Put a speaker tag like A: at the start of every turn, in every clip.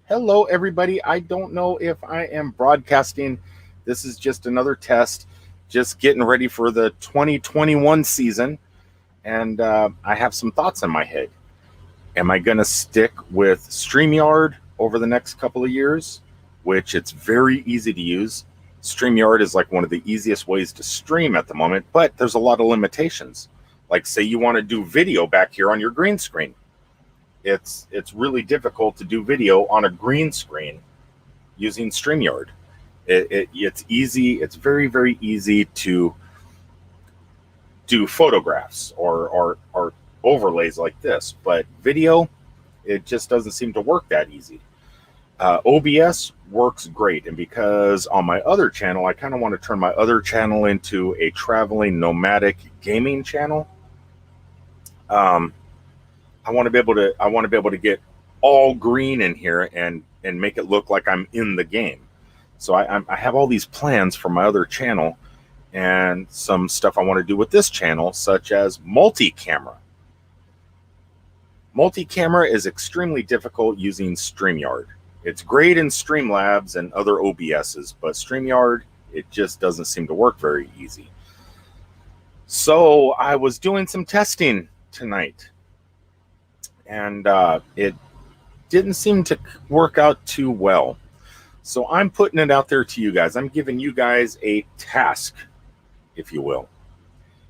A: Hello, everybody. I don't know if I am broadcasting. This is just another test, just getting ready for the 2021 season. And I have some thoughts in my head. Am I going to stick with StreamYard over the next couple of years, which it's very easy to use? StreamYard is like one of the easiest ways to stream at the moment, but there's a lot of limitations. Like, say you want to do video back here on your green screen. It's really difficult to do video on a green screen using StreamYard. It's easy. It's very easy to do photographs or overlays like this, but video, it just doesn't seem to work that easy. OBS works great, and because on my other channel, I kind of want to turn my other channel into a traveling nomadic gaming channel. I want to be able to get all green in here and make it look like I'm in the game. So I have all these plans for my other channel and some stuff I want to do with this channel, such as multi-camera. Multi-camera is extremely difficult using StreamYard. It's great in Streamlabs and other OBSs, but StreamYard, it just doesn't seem to work very easy. So I was doing some testing tonight, and it didn't seem to work out too well. So I'm putting it out there to you guys. I'm giving you guys a task, if you will.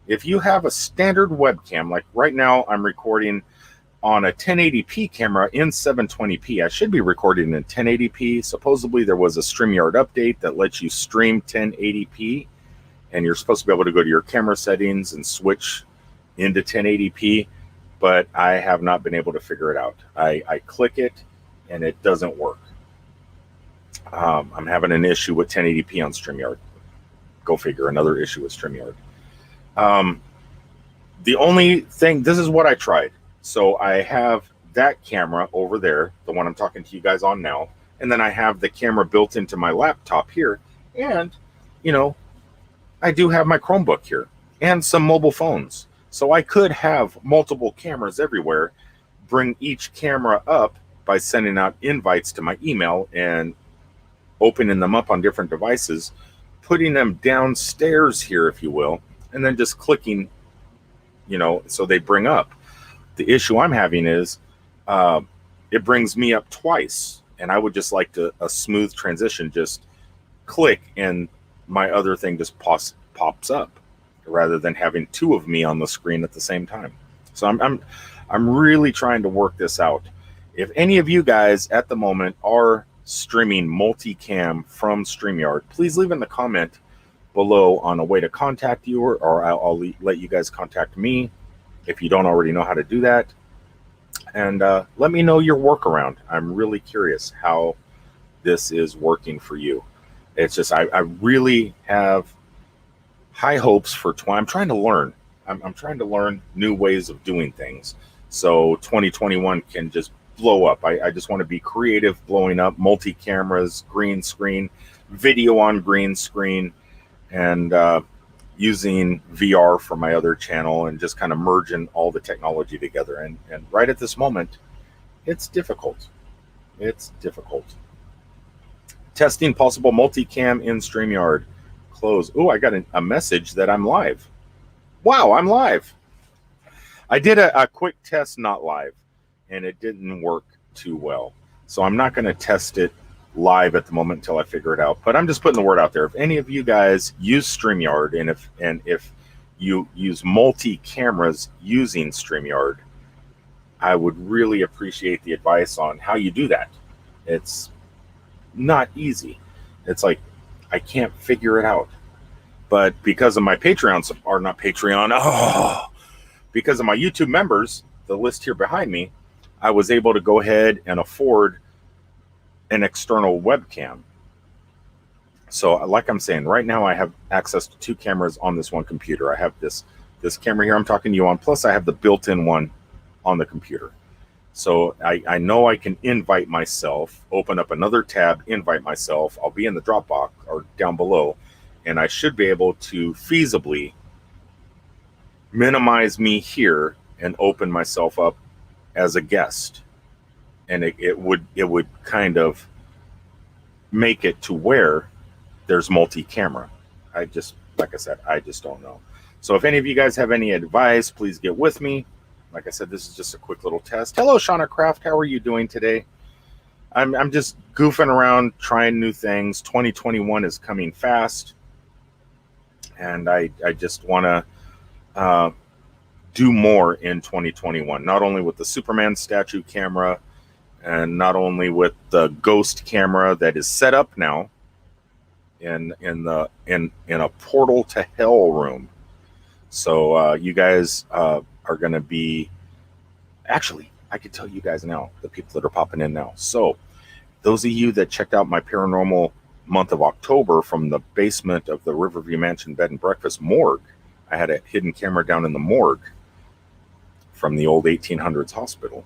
A: If you have a standard webcam, like right now I'm recording on a 1080p camera in 720p. I should be recording in 1080p. Supposedly there was a StreamYard update that lets you stream 1080p, and you're supposed to be able to go to your camera settings and switch into 1080p. But I have not been able to figure it out. I click it and it doesn't work. I'm having an issue with 1080p on StreamYard. Go figure, another issue with StreamYard. The only thing, this is what I tried. So I have that camera over there, the one I'm talking to you guys on now, and then I have the camera built into my laptop here. And, you know, I do have my Chromebook here and some mobile phones. So I could have multiple cameras everywhere, bring each camera up by sending out invites to my email and opening them up on different devices, putting them downstairs here, if you will, and then just clicking, so they bring up. The issue I'm having is it brings me up twice, and I would just like a smooth transition, just click and my other thing just pops up, rather than having two of me on the screen at the same time. So I'm really trying to work this out. If any of you guys at the moment are streaming multicam from StreamYard, please leave in the comment below on a way to contact you, or I'll let you guys contact me if you don't already know how to do that. And let me know your workaround. I'm really curious how this is working for you. It's just I really have high hopes for I'm trying to learn. I'm trying to learn new ways of doing things, so 2021 can just blow up. I just want to be creative, blowing up multi-cameras, green screen, video on green screen, and using VR for my other channel, and just kind of merging all the technology together. And right at this moment, it's difficult. It's difficult. Testing possible multicam in StreamYard. Close. Oh, I got a message that I'm live. Wow, I'm live. I did a quick test not live, and it didn't work too well. So I'm not going to test it live at the moment until I figure it out. But I'm just putting the word out there. If any of you guys use StreamYard, and if you use multi-cameras using StreamYard, I would really appreciate the advice on how you do that. It's not easy. It's like, I can't figure it out. But because of my Patreon, or not Patreon, because of my YouTube members, the list here behind me, I was able to go ahead and afford an external webcam. So like I'm saying, right now I have access to two cameras on this one computer. I have this camera here I'm talking to you on, plus I have the built-in one on the computer. So I know I can invite myself, open up another tab, invite myself. I'll be in the Dropbox or down below, and I should be able to feasibly minimize me here and open myself up as a guest. and it would kind of make it to where there's multi-camera. Like I said, I just don't know. So if any of you guys have any advice, please get with me. Like I said, this is just a quick little test. Hello, Shauna Craft. How are you doing today? I'm just goofing around, trying new things. 2021 is coming fast, and I just want to do more in 2021. Not only with the Superman statue camera, and not only with the ghost camera that is set up now in a portal to hell room. So you guys are going to be, actually, I can tell you guys now, the people that are popping in now. So those of you that checked out my paranormal month of October from the basement of the Riverview Mansion Bed and Breakfast morgue, I had a hidden camera down in the morgue from the old 1800s hospital.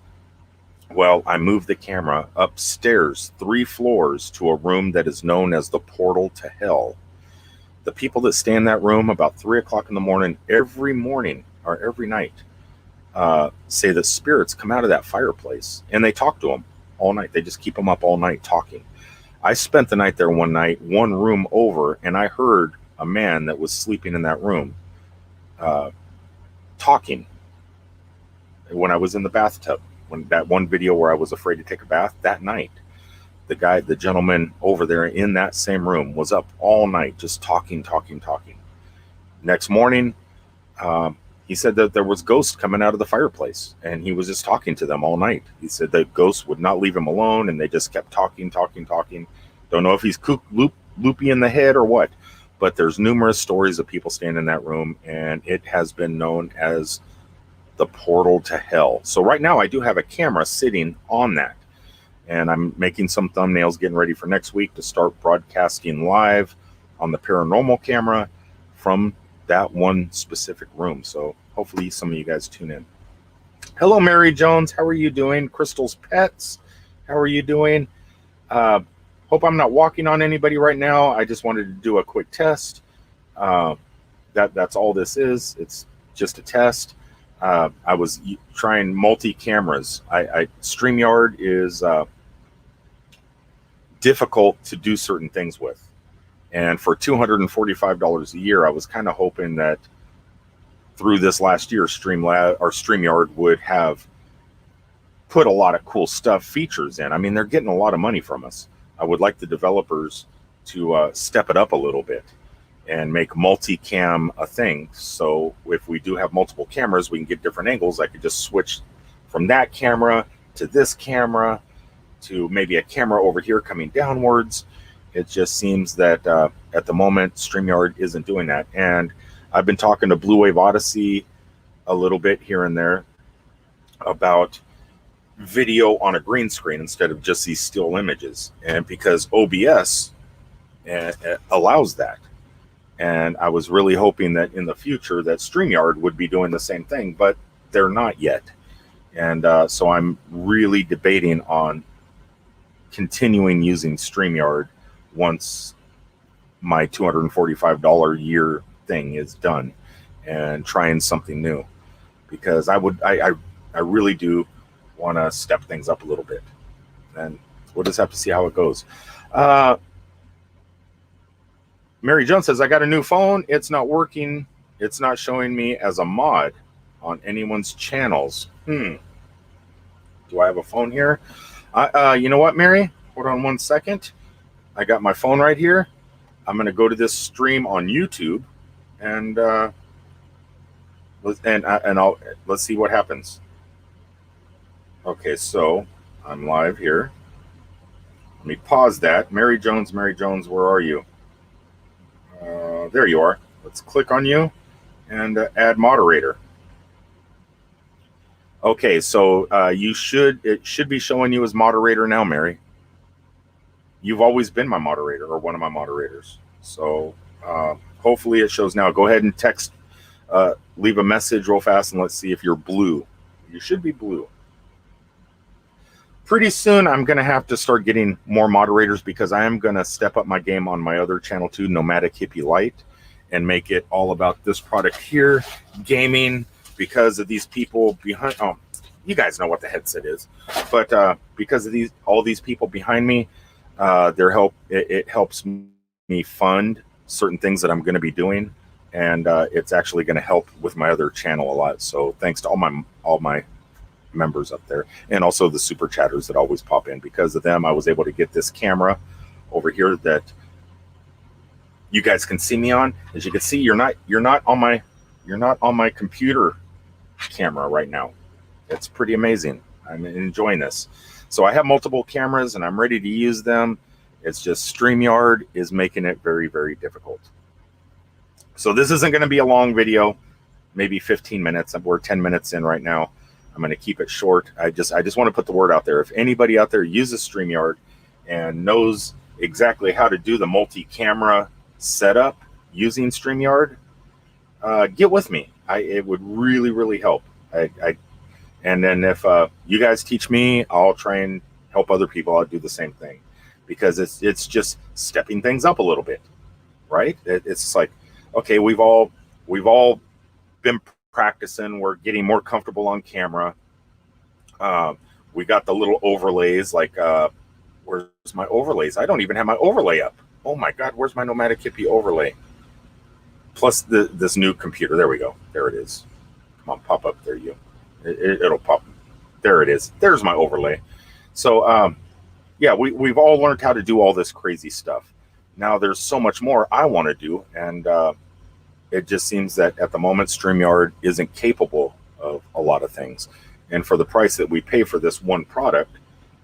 A: Well, I moved the camera upstairs 3 floors to a room that is known as the portal to hell. The people that stay in that room about 3 o'clock in the morning, every night, say that spirits come out of that fireplace, and they talk to them all night. They just keep them up all night talking. I spent the night there one night, one room over, and I heard a man that was sleeping in that room talking when I was in the bathtub. When that one video where I was afraid to take a bath that night, the gentleman over there in that same room was up all night just talking. Next morning, he said that there was ghosts coming out of the fireplace, and he was just talking to them all night. He said that ghosts would not leave him alone, and they just kept talking. Don't know if he's loopy in the head or what, but there's numerous stories of people staying in that room, and it has been known as the portal to hell. So right now I do have a camera sitting on that, and I'm making some thumbnails, getting ready for next week to start broadcasting live on the paranormal camera from that one specific room. So hopefully some of you guys tune in. Hello, Mary Jones. How are you doing? Crystal's Pets. How are you doing? Hope I'm not walking on anybody right now. I just wanted to do a quick test. That's all this is. It's just a test. I was trying multi-cameras. StreamYard is difficult to do certain things with. And for $245 a year, I was kind of hoping that through this last year, StreamYard would have put a lot of cool stuff, features in. I mean, they're getting a lot of money from us. I would like the developers to step it up a little bit and make multicam a thing. So if we do have multiple cameras, we can get different angles. I could just switch from that camera to this camera to maybe a camera over here coming downwards. It just seems that at the moment, StreamYard isn't doing that. And I've been talking to Blue Wave Odyssey a little bit here and there about video on a green screen instead of just these still images. And because OBS allows that. And I was really hoping that in the future that StreamYard would be doing the same thing, but they're not yet. And so I'm really debating on continuing using StreamYard once my $245 a year thing is done, and trying something new, because I really do want to step things up a little bit, and we'll just have to see how it goes. Mary Jones says, I got a new phone. It's not working. It's not showing me as a mod on anyone's channels. Do I have a phone here? You know what, Mary? Hold on one second. I got my phone right here. I'm going to go to this stream on YouTube, and let's see what happens. Okay, so I'm live here. Let me pause that. Mary Jones, where are you? There you are. Let's click on you and add moderator. Okay, so it should be showing you as moderator now, Mary. You've always been my moderator, or one of my moderators. So hopefully it shows now. Go ahead and text, leave a message real fast, and let's see if you're blue. You should be blue. Pretty soon I'm going to have to start getting more moderators, because I am going to step up my game on my other channel too, Nomadic Hippie Light, and make it all about this product here, gaming, because of these people behind. Oh, you guys know what the headset is. But because of all these people behind me, it helps me fund certain things that I'm going to be doing, and it's actually going to help with my other channel a lot. So thanks to all my members up there, and also the super chatters that always pop in. Because of them, I was able to get this camera over here that you guys can see me on. As you can see, you're not on my computer camera right now. It's pretty amazing. I'm enjoying this. So I have multiple cameras and I'm ready to use them. It's just StreamYard is making it very, very difficult. So this isn't going to be a long video, maybe 15 minutes. We're 10 minutes in right now. I'm going to keep it short. I just want to put the word out there. If anybody out there uses StreamYard and knows exactly how to do the multi-camera setup using StreamYard, get with me. It would really, really help. And then if you guys teach me, I'll try and help other people. I'll do the same thing, because it's just stepping things up a little bit, right? It's like, okay, we've all been practicing. We're getting more comfortable on camera. We got the little overlays. Like, where's my overlays? I don't even have my overlay up. Oh my God, where's my Nomadic Hippie overlay? Plus this new computer. There we go. There it is. Come on, pop up. There you. It'll pop. There it is. There's my overlay. So yeah, we've all learned how to do all this crazy stuff. Now there's so much more I want to do, and it just seems that at the moment StreamYard isn't capable of a lot of things. And for the price that we pay for this one product,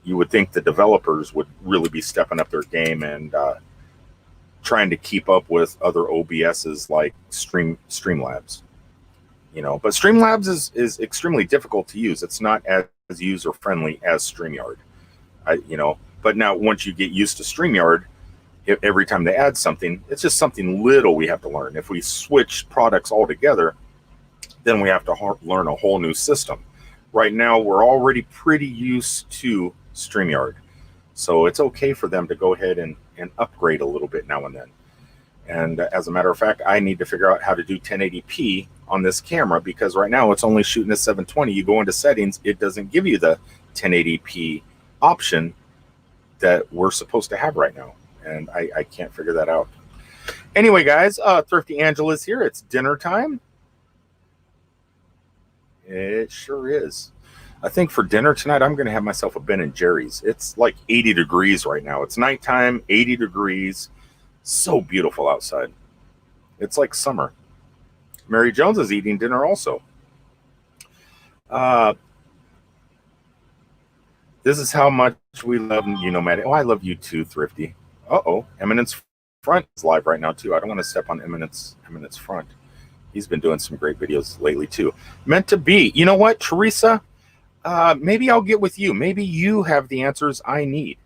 A: you would think the developers would really be stepping up their game and trying to keep up with other OBSs like Streamlabs. You know, but Streamlabs is extremely difficult to use. It's not as user friendly as StreamYard. But now once you get used to StreamYard, every time they add something, it's just something little we have to learn. If we switch products altogether, then we have to learn a whole new system. Right now, we're already pretty used to StreamYard, so it's okay for them to go ahead and upgrade a little bit now and then. And as a matter of fact, I need to figure out how to do 1080p on this camera, because right now it's only shooting at 720. You go into settings, it doesn't give you the 1080p option that we're supposed to have right now. And I can't figure that out. Anyway, guys, Thrifty Angela's here. It's dinner time. It sure is. I think for dinner tonight, I'm going to have myself a Ben & Jerry's. It's like 80 degrees right now. It's nighttime, 80 degrees. So beautiful outside. It's like summer. Mary Jones is eating dinner also. This is how much we love you, Nomadic. Oh, I love you too, Thrifty. Uh-oh. Eminence Front is live right now too. I don't want to step on Eminence Front. He's been doing some great videos lately too. Meant to be. You know what, Teresa? Maybe I'll get with you. Maybe you have the answers I need.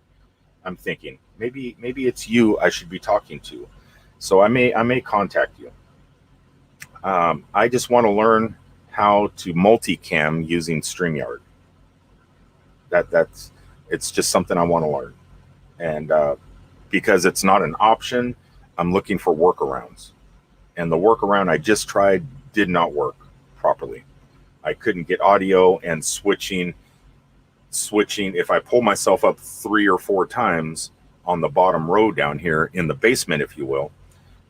A: I'm thinking. Maybe it's you I should be talking to. So I may contact you. I just want to learn how to multicam using StreamYard. It's just something I want to learn. And because it's not an option, I'm looking for workarounds. And the workaround I just tried did not work properly. I couldn't get audio, and switching. If I pull myself up 3 or 4 times on the bottom row down here in the basement, if you will,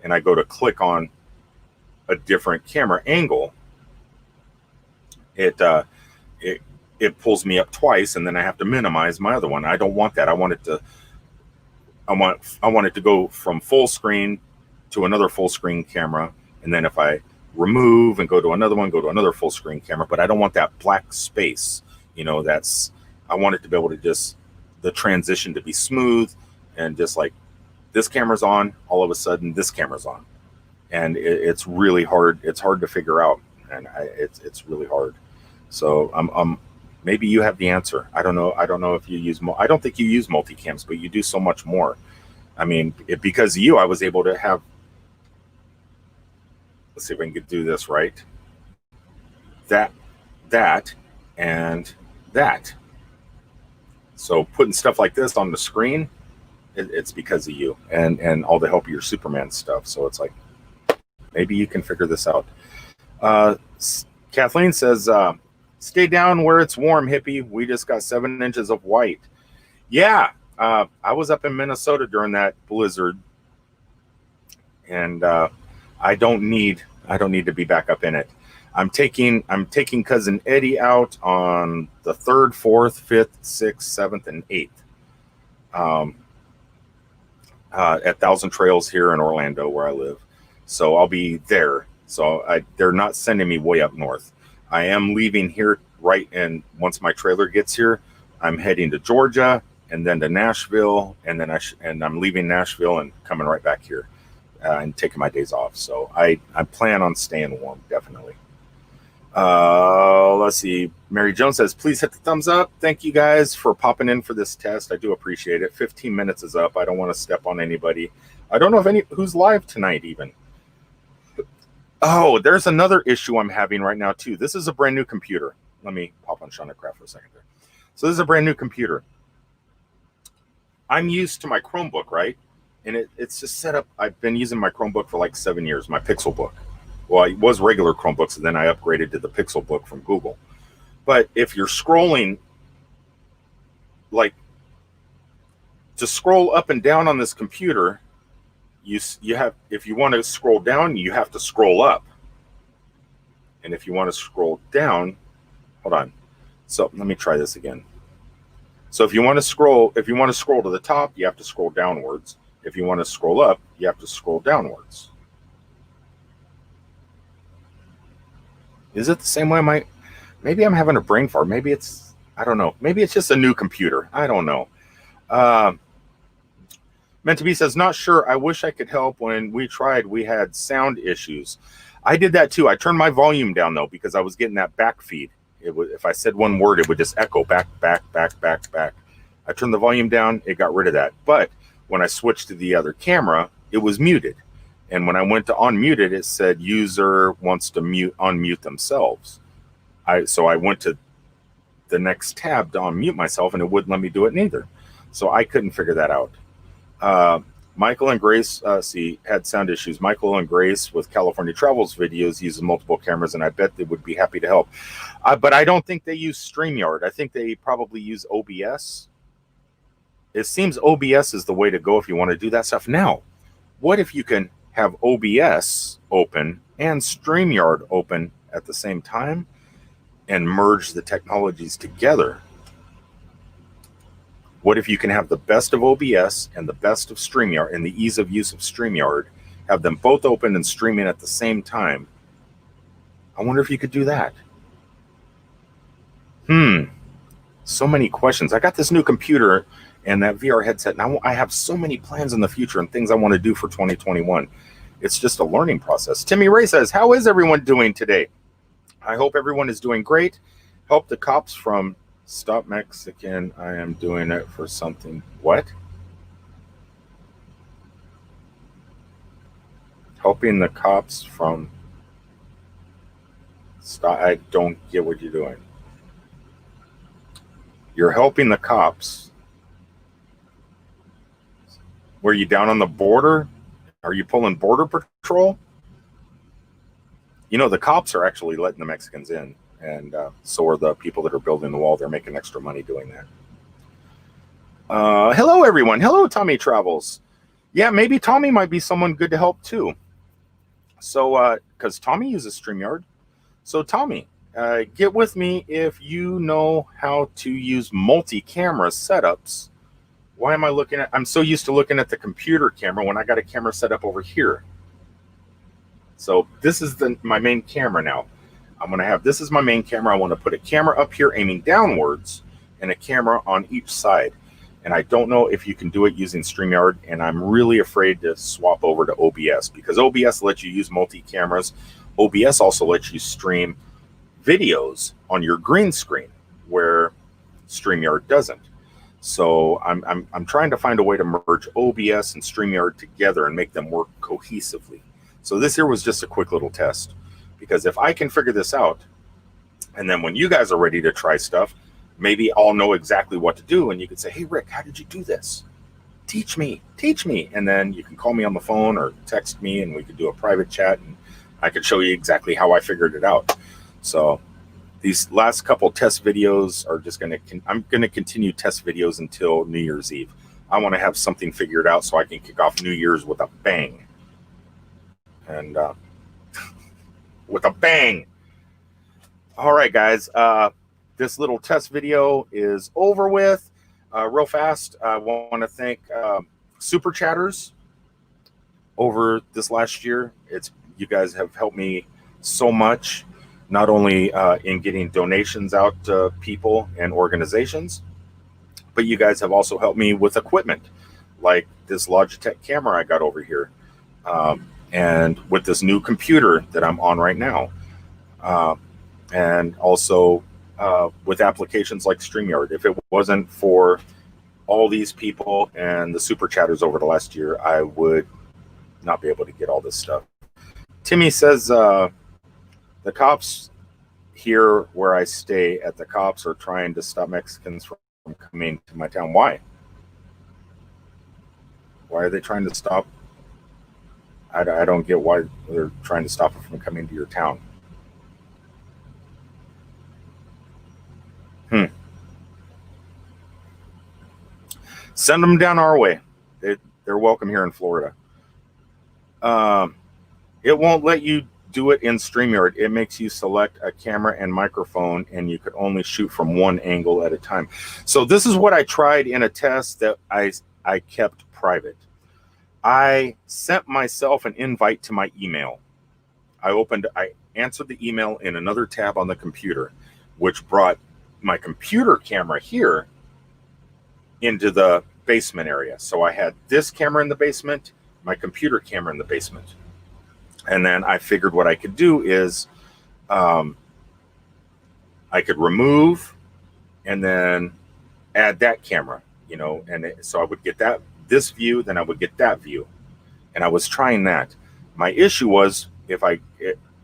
A: and I go to click on a different camera angle, it pulls me up twice, and then I have to minimize my other one. I don't want that. I want it to go from full screen to another full screen camera, and then if I remove and go to another one, go to another full screen camera. But I don't want that black space. You know, I want it to be able to just, the transition to be smooth, and just like this camera's on, all of a sudden this camera's on. And it's really hard. It's hard to figure out, and it's really hard. So maybe you have the answer. I don't know. I don't know if you use. I don't think you use multicams, but you do so much more. I mean, because of you, I was able to have. Let's see if I can do this right. That, and that. So putting stuff like this on the screen, it's because of you and all the help of your Superman stuff. So it's like, maybe you can figure this out. Kathleen says, Stay down where it's warm, hippie. We just got 7 inches of white. Yeah, I was up in Minnesota during that blizzard, and I don't need to be back up in it. I'm taking cousin Eddie out on the 3rd, 4th, 5th, 6th, 7th, and 8th at Thousand Trails here in Orlando, where I live. So I'll be there. So they're not sending me way up north. I am leaving here and once my trailer gets here, I'm heading to Georgia and then to Nashville, and then I'm leaving Nashville and coming right back here and taking my days off. So I plan on staying warm, definitely. Let's see. Mary Jones says, please hit the thumbs up. Thank you guys for popping in for this test. I do appreciate it. 15 minutes is up. I don't want to step on anybody. I don't know if who's live tonight even. Oh, there's another issue I'm having right now too. This is a brand new computer. Let me pop on Shauna Craft for a second there. So this is a brand new computer. I'm used to my Chromebook, right? And it's just set up. I've been using my Chromebook for like 7 years, my Pixel Book. Well, it was regular Chromebooks, and then I upgraded to the Pixel Book from Google. But if you're scrolling, like, to scroll up and down on this computer, you have, if you want to scroll down, you have to scroll up. And if you want to scroll down, hold on. So let me try this again. So if you want to scroll to the top, you have to scroll downwards. If you want to scroll up, you have to scroll downwards. Is it the same way? Maybe I'm having a brain fart. Maybe it's, I don't know. Maybe it's just a new computer. I don't know. Meant to be says, not sure. I wish I could help. When we tried, we had sound issues. I did that too. I turned my volume down though, because I was getting that back feed. If I said one word, it would just echo back. I turned the volume down. It got rid of that. But when I switched to the other camera, it was muted. And when I went to unmute it, it said user wants to unmute themselves. So I went to the next tab to unmute myself, and it wouldn't let me do it neither. So I couldn't figure that out. Michael and Grace had sound issues. Michael and Grace with California Travels videos uses multiple cameras, and I bet they would be happy to help. But I don't think they use StreamYard. I think they probably use OBS. It seems OBS is the way to go if you want to do that stuff. Now, what if you can have OBS open and StreamYard open at the same time and merge the technologies together? What if you can have the best of OBS and the best of StreamYard and the ease of use of StreamYard, have them both open and streaming at the same time? I wonder if you could do that. So many questions. I got this new computer and that VR headset, and I have so many plans in the future and things I want to do for 2021. It's just a learning process. Timmy Ray says, how is everyone doing today? I hope everyone is doing great. Help the cops from Stop Mexican. I am doing it for something. What? Helping the cops from stop. I don't get what you're doing. You're helping the cops. Were you down on the border? Are you pulling border patrol? You know, the cops are actually letting the Mexicans in. And so are the people that are building the wall. They're making extra money doing that. Hello, everyone. Hello, Tommy Travels. Yeah, maybe Tommy might be someone good to help, too. So, because Tommy uses StreamYard. So, Tommy, get with me if you know how to use multi-camera setups. Why am I looking at... I'm so used to looking at the computer camera when I got a camera set up over here. So, this is my main camera now. I'm going to have, this is my main camera. I want to put a camera up here aiming downwards and a camera on each side. And I don't know if you can do it using StreamYard. And I'm really afraid to swap over to OBS because OBS lets you use multi-cameras. OBS also lets you stream videos on your green screen where StreamYard doesn't. So I'm trying to find a way to merge OBS and StreamYard together and make them work cohesively. So this here was just a quick little test. Because if I can figure this out, and then when you guys are ready to try stuff, maybe I'll know exactly what to do. And you can say, hey, Rick, how did you do this? Teach me. And then you can call me on the phone or text me and we could do a private chat and I could show you exactly how I figured it out. So these last couple test videos are just I'm going to continue test videos until New Year's Eve. I want to have something figured out so I can kick off New Year's with a bang. And with a bang. All right, guys. This little test video is over with. Real fast, I want to thank Super Chatters over this last year. You guys have helped me so much, not only in getting donations out to people and organizations, but you guys have also helped me with equipment, like this Logitech camera I got over here, and with this new computer that I'm on right now, and also with applications like StreamYard. If it wasn't for all these people and the Super Chatters over the last year, I would not be able to get all this stuff. Timmy says the cops here where I stay at the cops are trying to stop Mexicans from coming to my town. Why? Why are they trying to stop? I don't get why they're trying to stop them from coming to your town. Send them down our way. They're welcome here in Florida. It won't let you do it in StreamYard. It makes you select a camera and microphone, and you could only shoot from one angle at a time. So this is what I tried in a test that I kept private. I sent myself an invite to my email. I answered the email in another tab on the computer, which brought my computer camera here into the basement area. So I had this camera in the basement, my computer camera in the basement. And then I figured what I could do is I could remove and then add that camera, you know, and so I would get this view, then I would get that view. And I was trying that. My issue was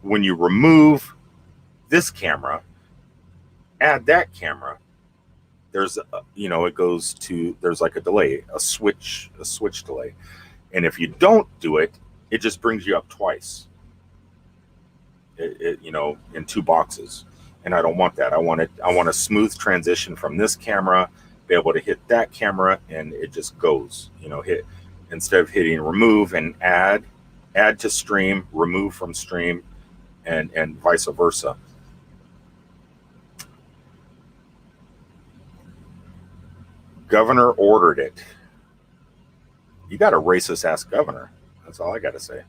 A: when you remove this camera, add that camera, there's there's like a delay, a switch delay. And if you don't do it, it just brings you up twice, in two boxes. And I don't want that. I want a smooth transition from this camera, be able to hit that camera, and it just goes, instead of hitting remove and add to stream, remove from stream, and vice versa. Governor ordered it. You got a racist ass governor. That's all I got to say.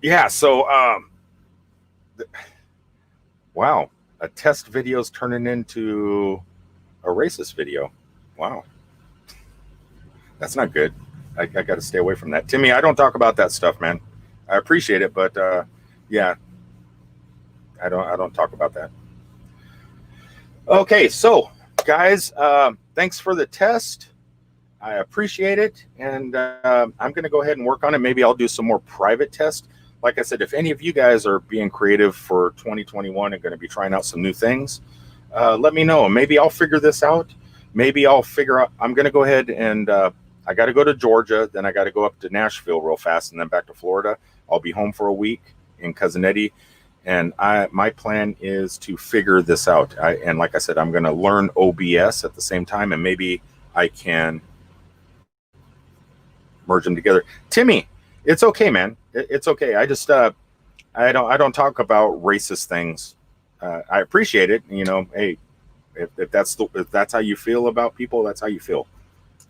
A: Yeah, so wow, a test video's turning into a racist video. Wow. That's not good. I got to stay away from that. Timmy, I don't talk about that stuff, man. I appreciate it, but yeah, I don't talk about that. Okay, so guys, thanks for the test. I appreciate it, and I'm going to go ahead and work on it. Maybe I'll do some more private tests. Like I said, if any of you guys are being creative for 2021 and going to be trying out some new things, let me know. Maybe I'll figure this out. Maybe I'll figure out. I'm going to go ahead and I got to go to Georgia. Then I got to go up to Nashville real fast and then back to Florida. I'll be home for a week in Cousin Eddie. And my plan is to figure this out. And like I said, I'm going to learn OBS at the same time, and maybe I can merge them together. Timmy, it's okay, man. It's okay. I just I don't talk about racist things. I appreciate it. Hey, if that's how you feel about people, that's how you feel.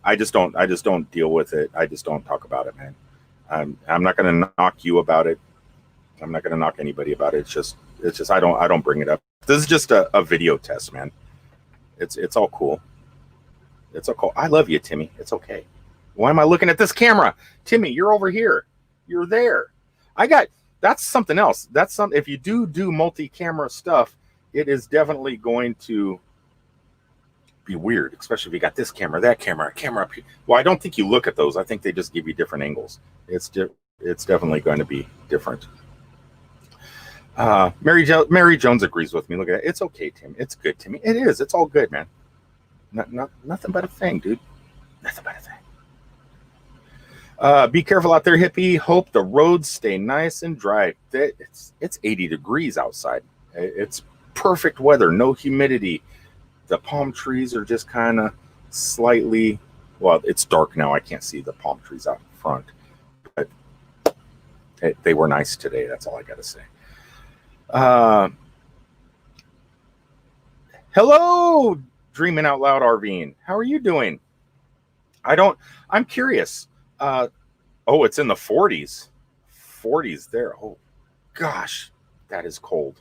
A: I just don't deal with it. I just don't talk about it, man. I'm not going to knock you about it. I'm not going to knock anybody about it. It's just I don't bring it up. This is just a video test, man. It's all cool. It's all cool. I love you, Timmy. It's okay. Why am I looking at this camera? Timmy, you're over here. You're there. That's something else. If you do multi-camera stuff, it is definitely going to be weird, especially if you got this camera, that camera, a camera up here. Well, I don't think you look at those. I think they just give you different angles. It's definitely going to be different. Mary Jones agrees with me. Look at it. It's okay, Tim. It's good, Timmy. It is. It's all good, man. Nothing but a thing, dude. Nothing but a thing. Be careful out there, hippie. Hope the roads stay nice and dry. It's 80 degrees outside. It's perfect weather, no humidity. The palm trees are just kind of slightly, well, it's dark now. I can't see the palm trees out front, but they were nice today. That's all I got to say. Hello, Dreaming Out Loud RVing. How are you doing? I'm curious. Oh, it's in the 40s. 40s there. Oh, gosh, that is cold.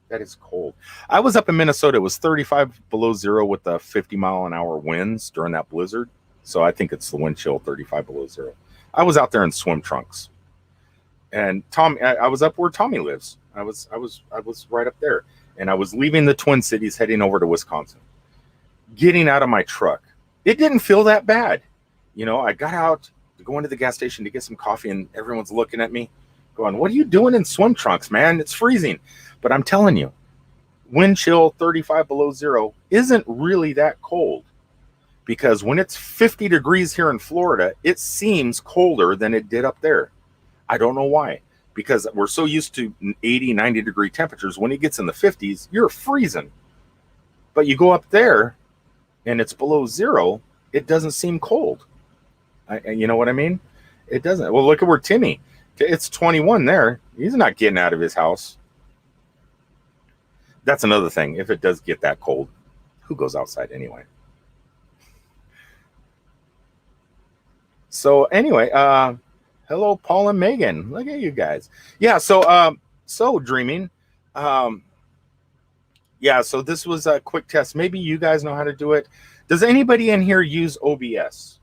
A: That is cold. I was up in Minnesota. It was 35 below zero with the 50-mile-an-hour winds during that blizzard. So I think it's the wind chill, 35 below zero. I was out there in swim trunks. And I was up where Tommy lives. I was right up there. And I was leaving the Twin Cities, heading over to Wisconsin. Getting out of my truck. It didn't feel that bad. You know, I got out to go into the gas station to get some coffee, and everyone's looking at me going, what are you doing in swim trunks, man? It's freezing. But I'm telling you, wind chill 35 below zero isn't really that cold, because when it's 50 degrees here in Florida, it seems colder than it did up there. I don't know why, because we're so used to 80, 90 degree temperatures. When it gets in the 50s, you're freezing. But you go up there and it's below zero, it doesn't seem cold. You know what I mean? It doesn't. Well, look at where Timmy, it's 21 there. He's not getting out of his house. That's another thing. If it does get that cold, who goes outside anyway? So anyway, hello, Paul and Megan. Look at you guys. Yeah. So dreaming. Yeah. So this was a quick test. Maybe you guys know how to do it. Does anybody in here use OBS?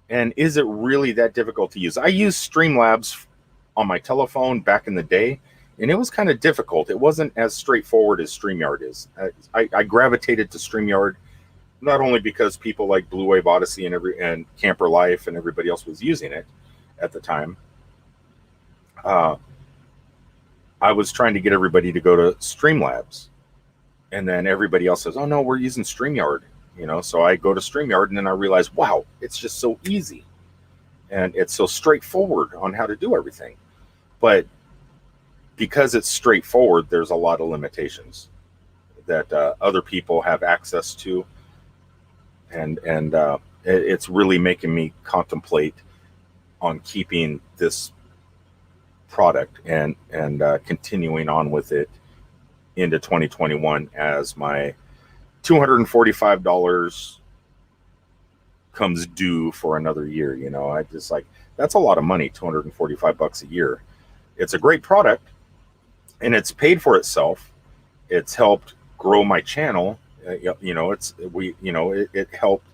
A: And is it really that difficult to use? I used Streamlabs on my telephone back in the day, and it was kind of difficult. It wasn't as straightforward as StreamYard is. I gravitated to StreamYard not only because people like Blue Wave Odyssey and Camper Life and everybody else was using it at the time. I was trying to get everybody to go to Streamlabs, and then everybody else says, "Oh no, we're using StreamYard." You know, so I go to StreamYard, and then I realize, wow, it's just so easy. And it's so straightforward on how to do everything. But because it's straightforward, there's a lot of limitations that other people have access to. And it's really making me contemplate on keeping this product and continuing on with it into 2021 as my $245 comes due for another year. You know, I just like, that's a lot of money, $245 a year. It's a great product, and it's paid for itself. It's helped grow my channel. You know, it helped.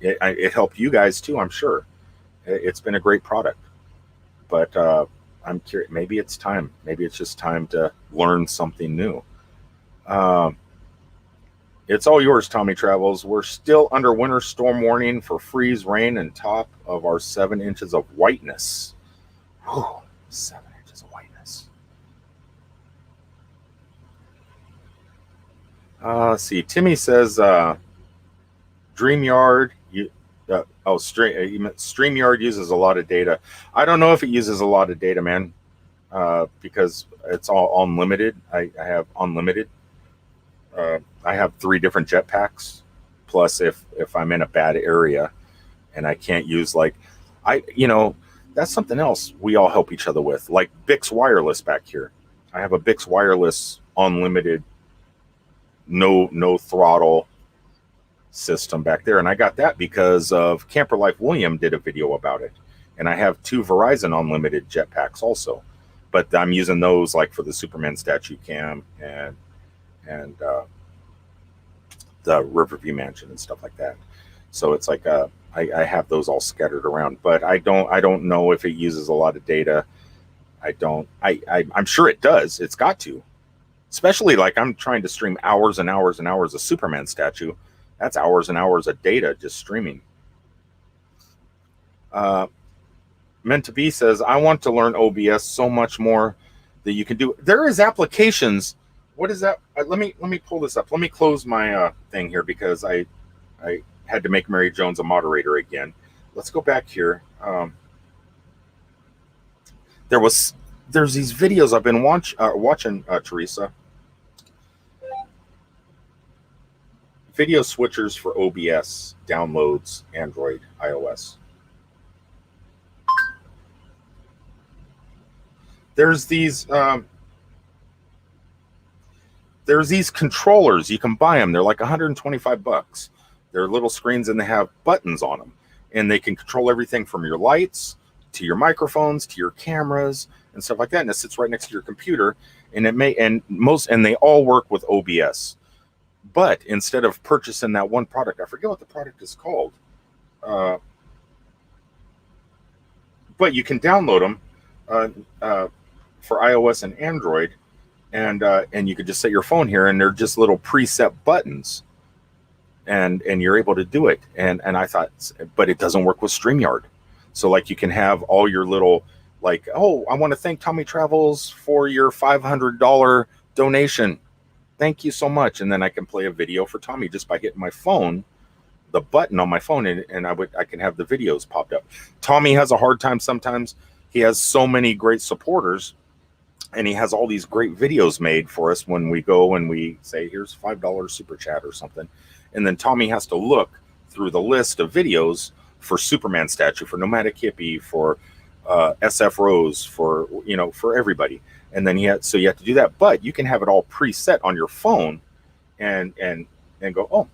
A: It helped you guys too, I'm sure. It's been a great product, but I'm curious. Maybe it's time. Maybe it's just time to learn something new. It's all yours, Tommy Travels. We're still under winter storm warning for freeze, rain, and top of our 7 inches of whiteness. Whew, 7 inches of whiteness. Let's see. Timmy says, StreamYard uses a lot of data. I don't know if it uses a lot of data, man, because it's all unlimited. I have unlimited. I have 3 different jetpacks. Plus, if I'm in a bad area and I can't use that's something else we all help each other with. Like Bix Wireless back here. I have a Bix Wireless unlimited, no throttle system back there, and I got that because of Camper Life William did a video about it. And I have 2 Verizon unlimited jetpacks also, but I'm using those like for the Superman statue cam and the Riverview Mansion and stuff like that. So it's like I have those all scattered around, but I don't know if it uses a lot of data. I'm sure it does. It's got to, especially like I'm trying to stream hours and hours and hours of Superman statue. That's hours and hours of data just streaming. Meant to Be says, I want to learn OBS so much more that you can do. There is applications. What is that? Let me pull this up. Let me close my thing here because I had to make Mary Jones a moderator again. let's go back here. There's these videos I've been watching, Teresa. Video switchers for OBS downloads, Android, iOS. There's these controllers. You can buy them. They're like 125 bucks. They're little screens and they have buttons on them, and they can control everything from your lights to your microphones to your cameras and stuff like that. And it sits right next to your computer, and they all work with OBS. But instead of purchasing that one product, I forget what the product is called, but you can download them for iOS and Android, and you could just set your phone here, and they're just little preset buttons, and you're able to do it. And I thought, but it doesn't work with StreamYard. So like you can have all your little, like, oh, I want to thank Tommy Travels for your $500 donation. Thank you so much. And then I can play a video for Tommy just by hitting my phone, the button on my phone, and I can have the videos popped up. Tommy has a hard time sometimes. He has so many great supporters, and he has all these great videos made for us when we go and we say, here's $5 super chat or something. And then Tommy has to look through the list of videos for Superman statue, for Nomadic Hippie, for SF Rose, for everybody. And then you have to do that, but you can have it all preset on your phone and go, oh,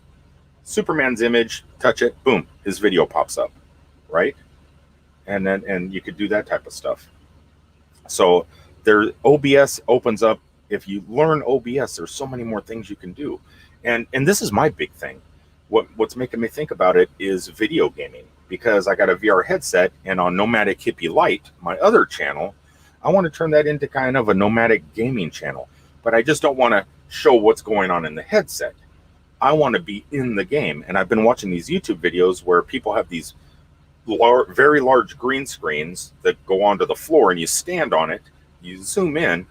A: Superman's image, touch it, boom, his video pops up, right? And you could do that type of stuff. So OBS opens up. If you learn OBS, there's so many more things you can do. And this is my big thing. What's making me think about it is video gaming, because I got a VR headset, and on Nomadic Hippie Lite, my other channel, I want to turn that into kind of a nomadic gaming channel, but I just don't want to show what's going on in the headset. I want to be in the game. And I've been watching these YouTube videos where people have these very large green screens that go onto the floor, and you stand on it, you zoom in,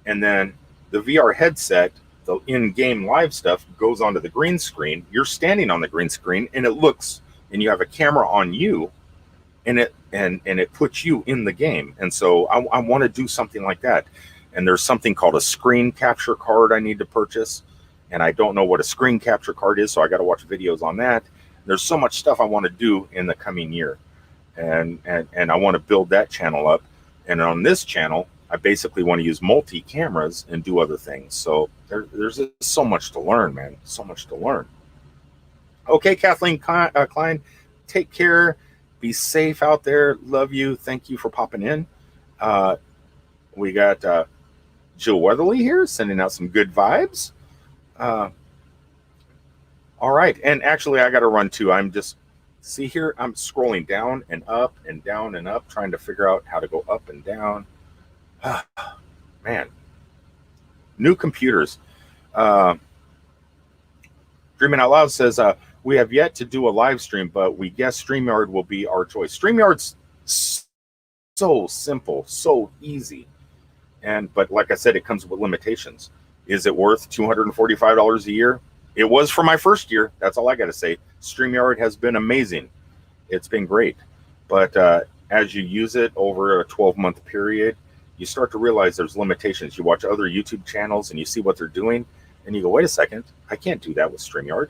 A: and then the VR headset, the in-game live stuff, goes onto the green screen. You're standing on the green screen, and it looks, and you have a camera on you, and it puts you in the game. And so I want to do something like that. And there's something called a screen capture card I need to purchase, and I don't know what a screen capture card is, so I got to watch videos on that. There's so much stuff I want to do in the coming year, and I want to build that channel up. And on this channel, I basically want to use multi cameras and do other things. So there's so much to learn, man. So much to learn. Okay, Kathleen Klein, take care. Be safe out there. Love you. Thank you for popping in. We got Jill Weatherly here sending out some good vibes. All right. And actually, I got to run too. I'm scrolling down and up and down and up, trying to figure out how to go up and down. Man. New computers. Dreaming Out Loud says, we have yet to do a live stream, but we guess StreamYard will be our choice. StreamYard's so simple, so easy. But like I said, it comes with limitations. Is it worth $245 a year? It was for my first year. That's all I got to say. StreamYard has been amazing. It's been great. But as you use it over a 12-month period, you start to realize there's limitations. You watch other YouTube channels and you see what they're doing, and you go, wait a second, I can't do that with StreamYard.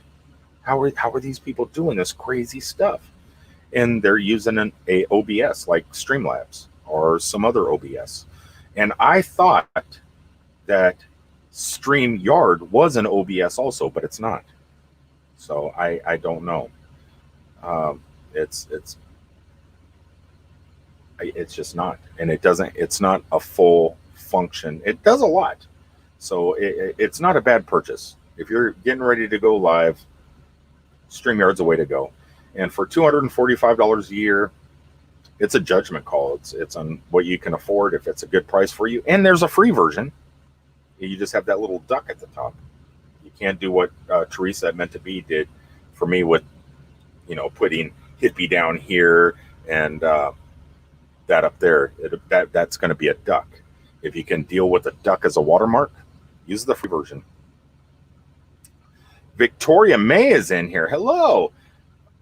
A: How are these people doing this crazy stuff? And they're using an OBS like Streamlabs or some other OBS. And I thought that StreamYard was an OBS also, but it's not. So I don't know. It's just not, and it's not a full function. It does a lot. So it's not a bad purchase. If you're getting ready to go live, StreamYard's a way to go. And for $245 a year, it's a judgment call. It's on what you can afford, if it's a good price for you. And there's a free version. You just have that little duck at the top. You can't do what Teresa at Meant to Be did for me with, putting hippie down here and that up there. That's going to be a duck. If you can deal with a duck as a watermark, use the free version. Victoria May is in here. Hello.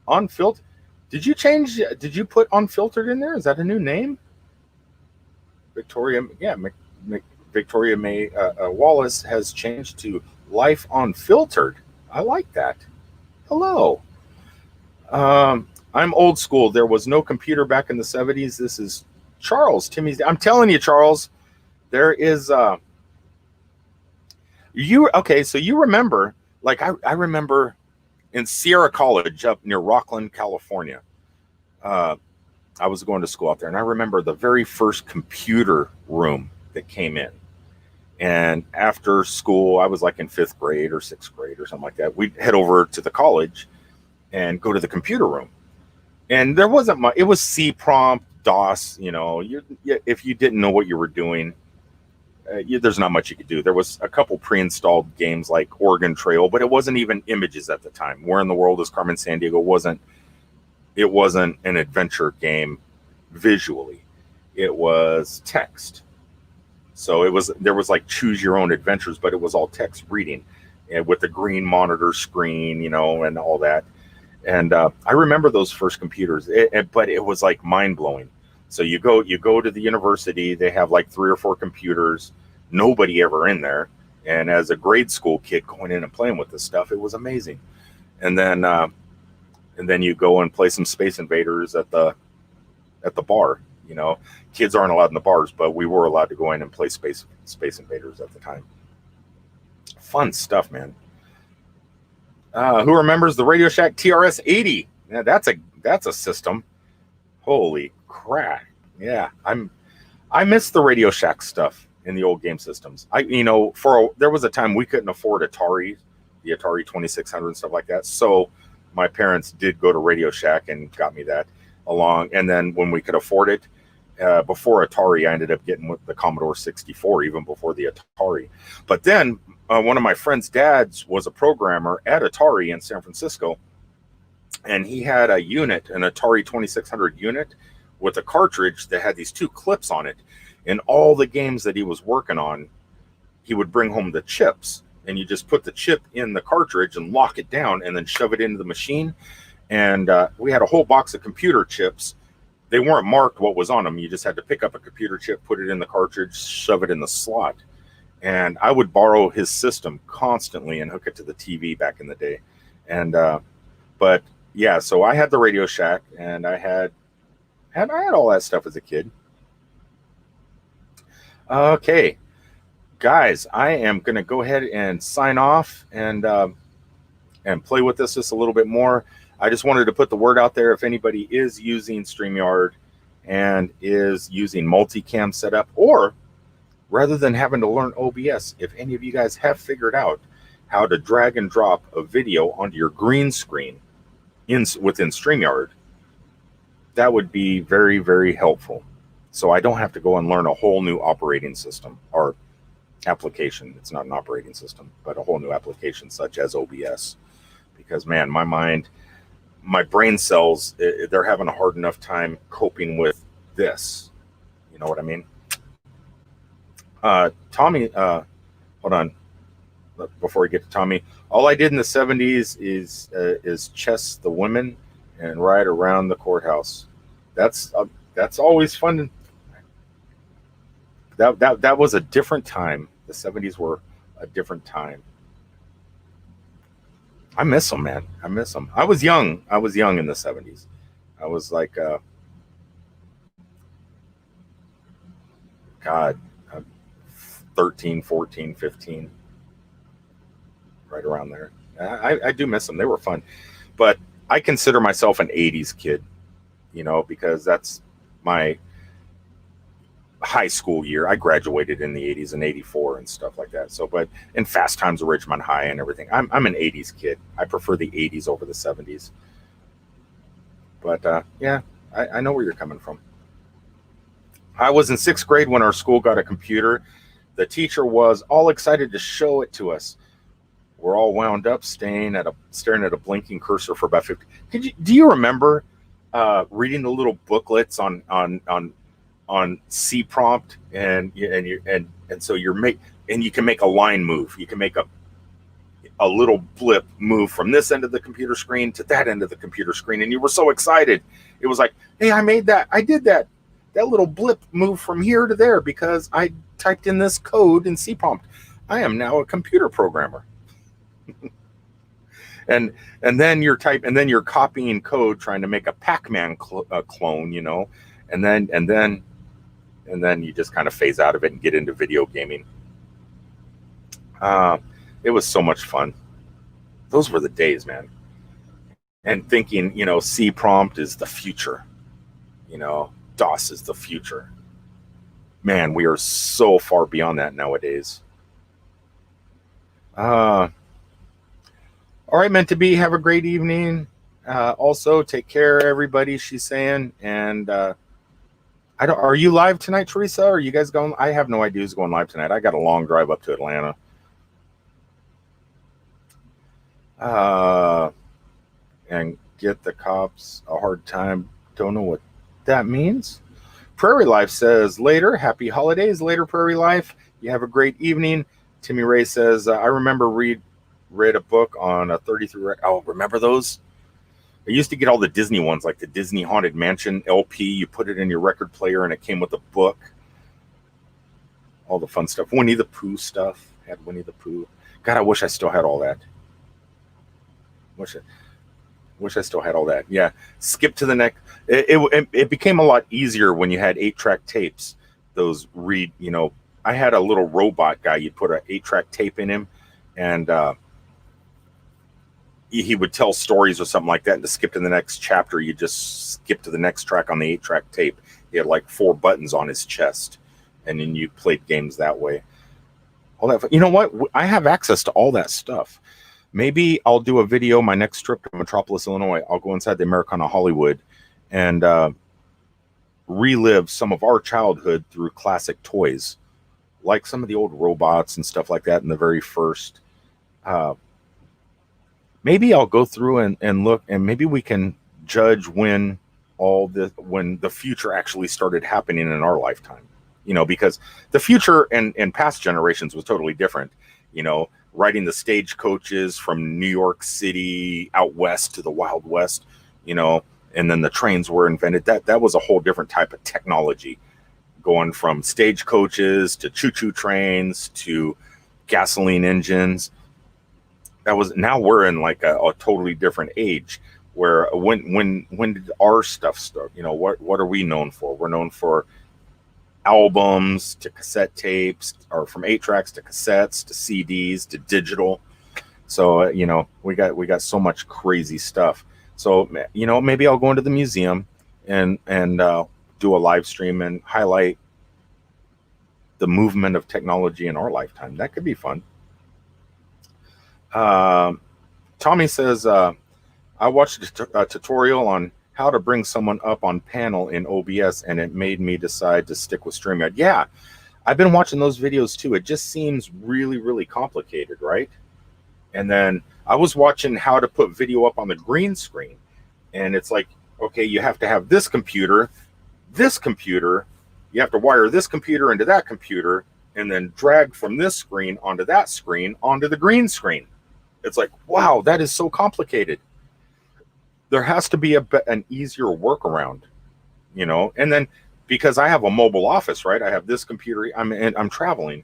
A: Unfiltered. Did you change? Did you put unfiltered in there? Is that a new name? Victoria, yeah, Victoria May Wallace has changed to Life Unfiltered. I like that. Hello. I'm old school. There was no computer back in the 70s. This is Charles, Timmy's. I'm telling you, Charles, there is you okay, so you remember, like I remember in Sierra College up near Rockland, California. I was going to school out there, and I remember the very first computer room that came in. And after school, I was like in 5th grade or 6th grade or something like that. We'd head over to the college and go to the computer room. And there wasn't much. It was C prompt, DOS. You know, if you didn't know what you were doing, there's not much you could do. There was a couple pre-installed games like Oregon Trail, but it wasn't even images at the time. Where in the World is Carmen Sandiego it wasn't an adventure game visually. It was text. So there was like choose your own adventures, but it was all text reading, and with the green monitor screen, you know, and all that. And I remember those first computers, but it was like mind blowing. So you go to the university, they have like 3 or 4 computers, nobody ever in there. And as a grade school kid going in and playing with this stuff, it was amazing. And then you go and play some Space Invaders at the bar. You know, kids aren't allowed in the bars, but we were allowed to go in and play Space Invaders at the time. Fun stuff, man. Who remembers the Radio Shack TRS-80? Yeah, that's a system. Holy crap! Yeah, I miss the Radio Shack stuff in the old game systems. There was a time we couldn't afford Atari, the Atari 2600 and stuff like that. So my parents did go to Radio Shack and got me that along. And then when we could afford it, before Atari, I ended up getting with the Commodore 64, even before the Atari. But then one of my friend's dads was a programmer at Atari in San Francisco, and he had a unit, an Atari 2600 unit, with a cartridge that had these 2 clips on it. And all the games that he was working on, he would bring home the chips, and you just put the chip in the cartridge and lock it down and then shove it into the machine. And we had a whole box of computer chips. They weren't marked what was on them. You just had to pick up a computer chip, put it in the cartridge, shove it in the slot. And I would borrow his system constantly and hook it to the TV back in the day. And but yeah, so I had the Radio Shack, and I had all that stuff as a kid. Okay, guys, I am going to go ahead and sign off and play with this just a little bit more. I just wanted to put the word out there. If anybody is using StreamYard and is using multicam setup, or rather than having to learn OBS, if any of you guys have figured out how to drag and drop a video onto your green screen within StreamYard, that would be very, very helpful. So I don't have to go and learn a whole new operating system or application. It's not an operating system, but a whole new application such as OBS. Because, man, my brain cells, they're having a hard enough time coping with this. You know what I mean? Tommy, hold on. Before we get to Tommy, all I did in the 70s is chess the women and ride around the courthouse. That's always fun. That was a different time. The 70s were a different time. I miss them, man. I miss them. I was young in the 70s. I was like, 13, 14, 15, right around there. I do miss them. They were fun. But I consider myself an 80s kid, because that's my high school year. I graduated in the 80s in 84 and stuff like that. So, but in Fast Times at Ridgemont High and everything, I'm an 80s kid. I prefer the 80s over the 70s. But yeah, I know where you're coming from. I was in 6th grade when our school got a computer. The teacher was all excited to show it to us. We're all wound up, staring at a blinking cursor for about 50. Do you remember reading the little booklets on C prompt and so you can make a line move. You can make a little blip move from this end of the computer screen to that end of the computer screen, and you were so excited. It was like, hey, I made that. I did that. That little blip moved from here to there because I typed in this code in C prompt. I am now a computer programmer. and then you're copying code trying to make a Pac-Man clone, you know, and then you just kind of phase out of it and get into video gaming. It was so much fun. Those were the days, man. And thinking, you know, C prompt is the future. You know, DOS is the future. Man, we are so far beyond that nowadays. All right, meant to be. Have a great evening. Also, take care, everybody. She's saying, and are you live tonight, Teresa? Are you guys going? I have no idea who's going live tonight. I got a long drive up to Atlanta. And get the cops a hard time. Don't know what that means. Prairie Life says later. Happy holidays later, Prairie Life. You have a great evening. Timmy Ray says, I remember read a book on a 33. Oh, remember those? I used to get all the Disney ones, like the Disney Haunted Mansion LP. You put it in your record player and it came with a book. All the fun stuff. Winnie the Pooh stuff. Had Winnie the Pooh. God, I wish I still had all that. Wish I still had all that. Yeah. Skip to the next. It became a lot easier when you had 8-track tapes. Those you know, I had a little robot guy. You'd put an 8-track tape in him, and he would tell stories or something like that. And to skip to the next chapter, you just skip to the next track on the 8-track tape. He had like 4 buttons on his chest, and then you played games that way. All that. You know what? I have access to all that stuff. Maybe I'll do a video my next trip to Metropolis, Illinois. I'll go inside the Americana Hollywood and relive some of our childhood through classic toys, like some of the old robots and stuff like that in the very first. Maybe I'll go through and look, and maybe we can judge when the future actually started happening in our lifetime. You know, because the future and past generations was totally different. You know, riding the stagecoaches from New York City out west to the Wild West, you know, and then the trains were invented. That was a whole different type of technology, going from stagecoaches to choo-choo trains to gasoline engines. Now we're in like a totally different age where when did our stuff start? You know, what are we known for? We're known for albums to cassette tapes, or from 8-tracks to cassettes to CDs to digital. So you know, we got so much crazy stuff. So you know, maybe I'll go into the museum and do a live stream and highlight the movement of technology in our lifetime. That could be fun. Tommy says, I watched a tutorial on how to bring someone up on panel in OBS, and it made me decide to stick with StreamYard. Yeah, I've been watching those videos too. It just seems really, really complicated, right? And then I was watching how to put video up on the green screen, and it's like, okay, you have to have this computer, you have to wire this computer into that computer, and then drag from this screen onto that screen onto the green screen. It's like, wow, that is so complicated. There has to be an easier workaround, you know. And then because I have a mobile office, right? I have this computer. I'm traveling,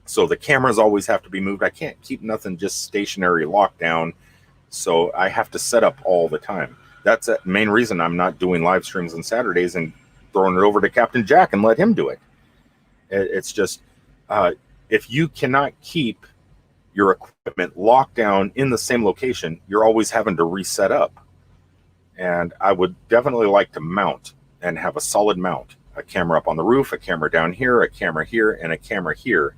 A: so the cameras always have to be moved. I can't keep nothing just stationary, locked down. So I have to set up all the time. That's the main reason I'm not doing live streams on Saturdays and throwing it over to Captain Jack and let him do it. It's just if you cannot keep your equipment locked down in the same location, you're always having to reset up. And I would definitely like to mount and have a solid mount, a camera up on the roof, a camera down here, a camera here, and a camera here,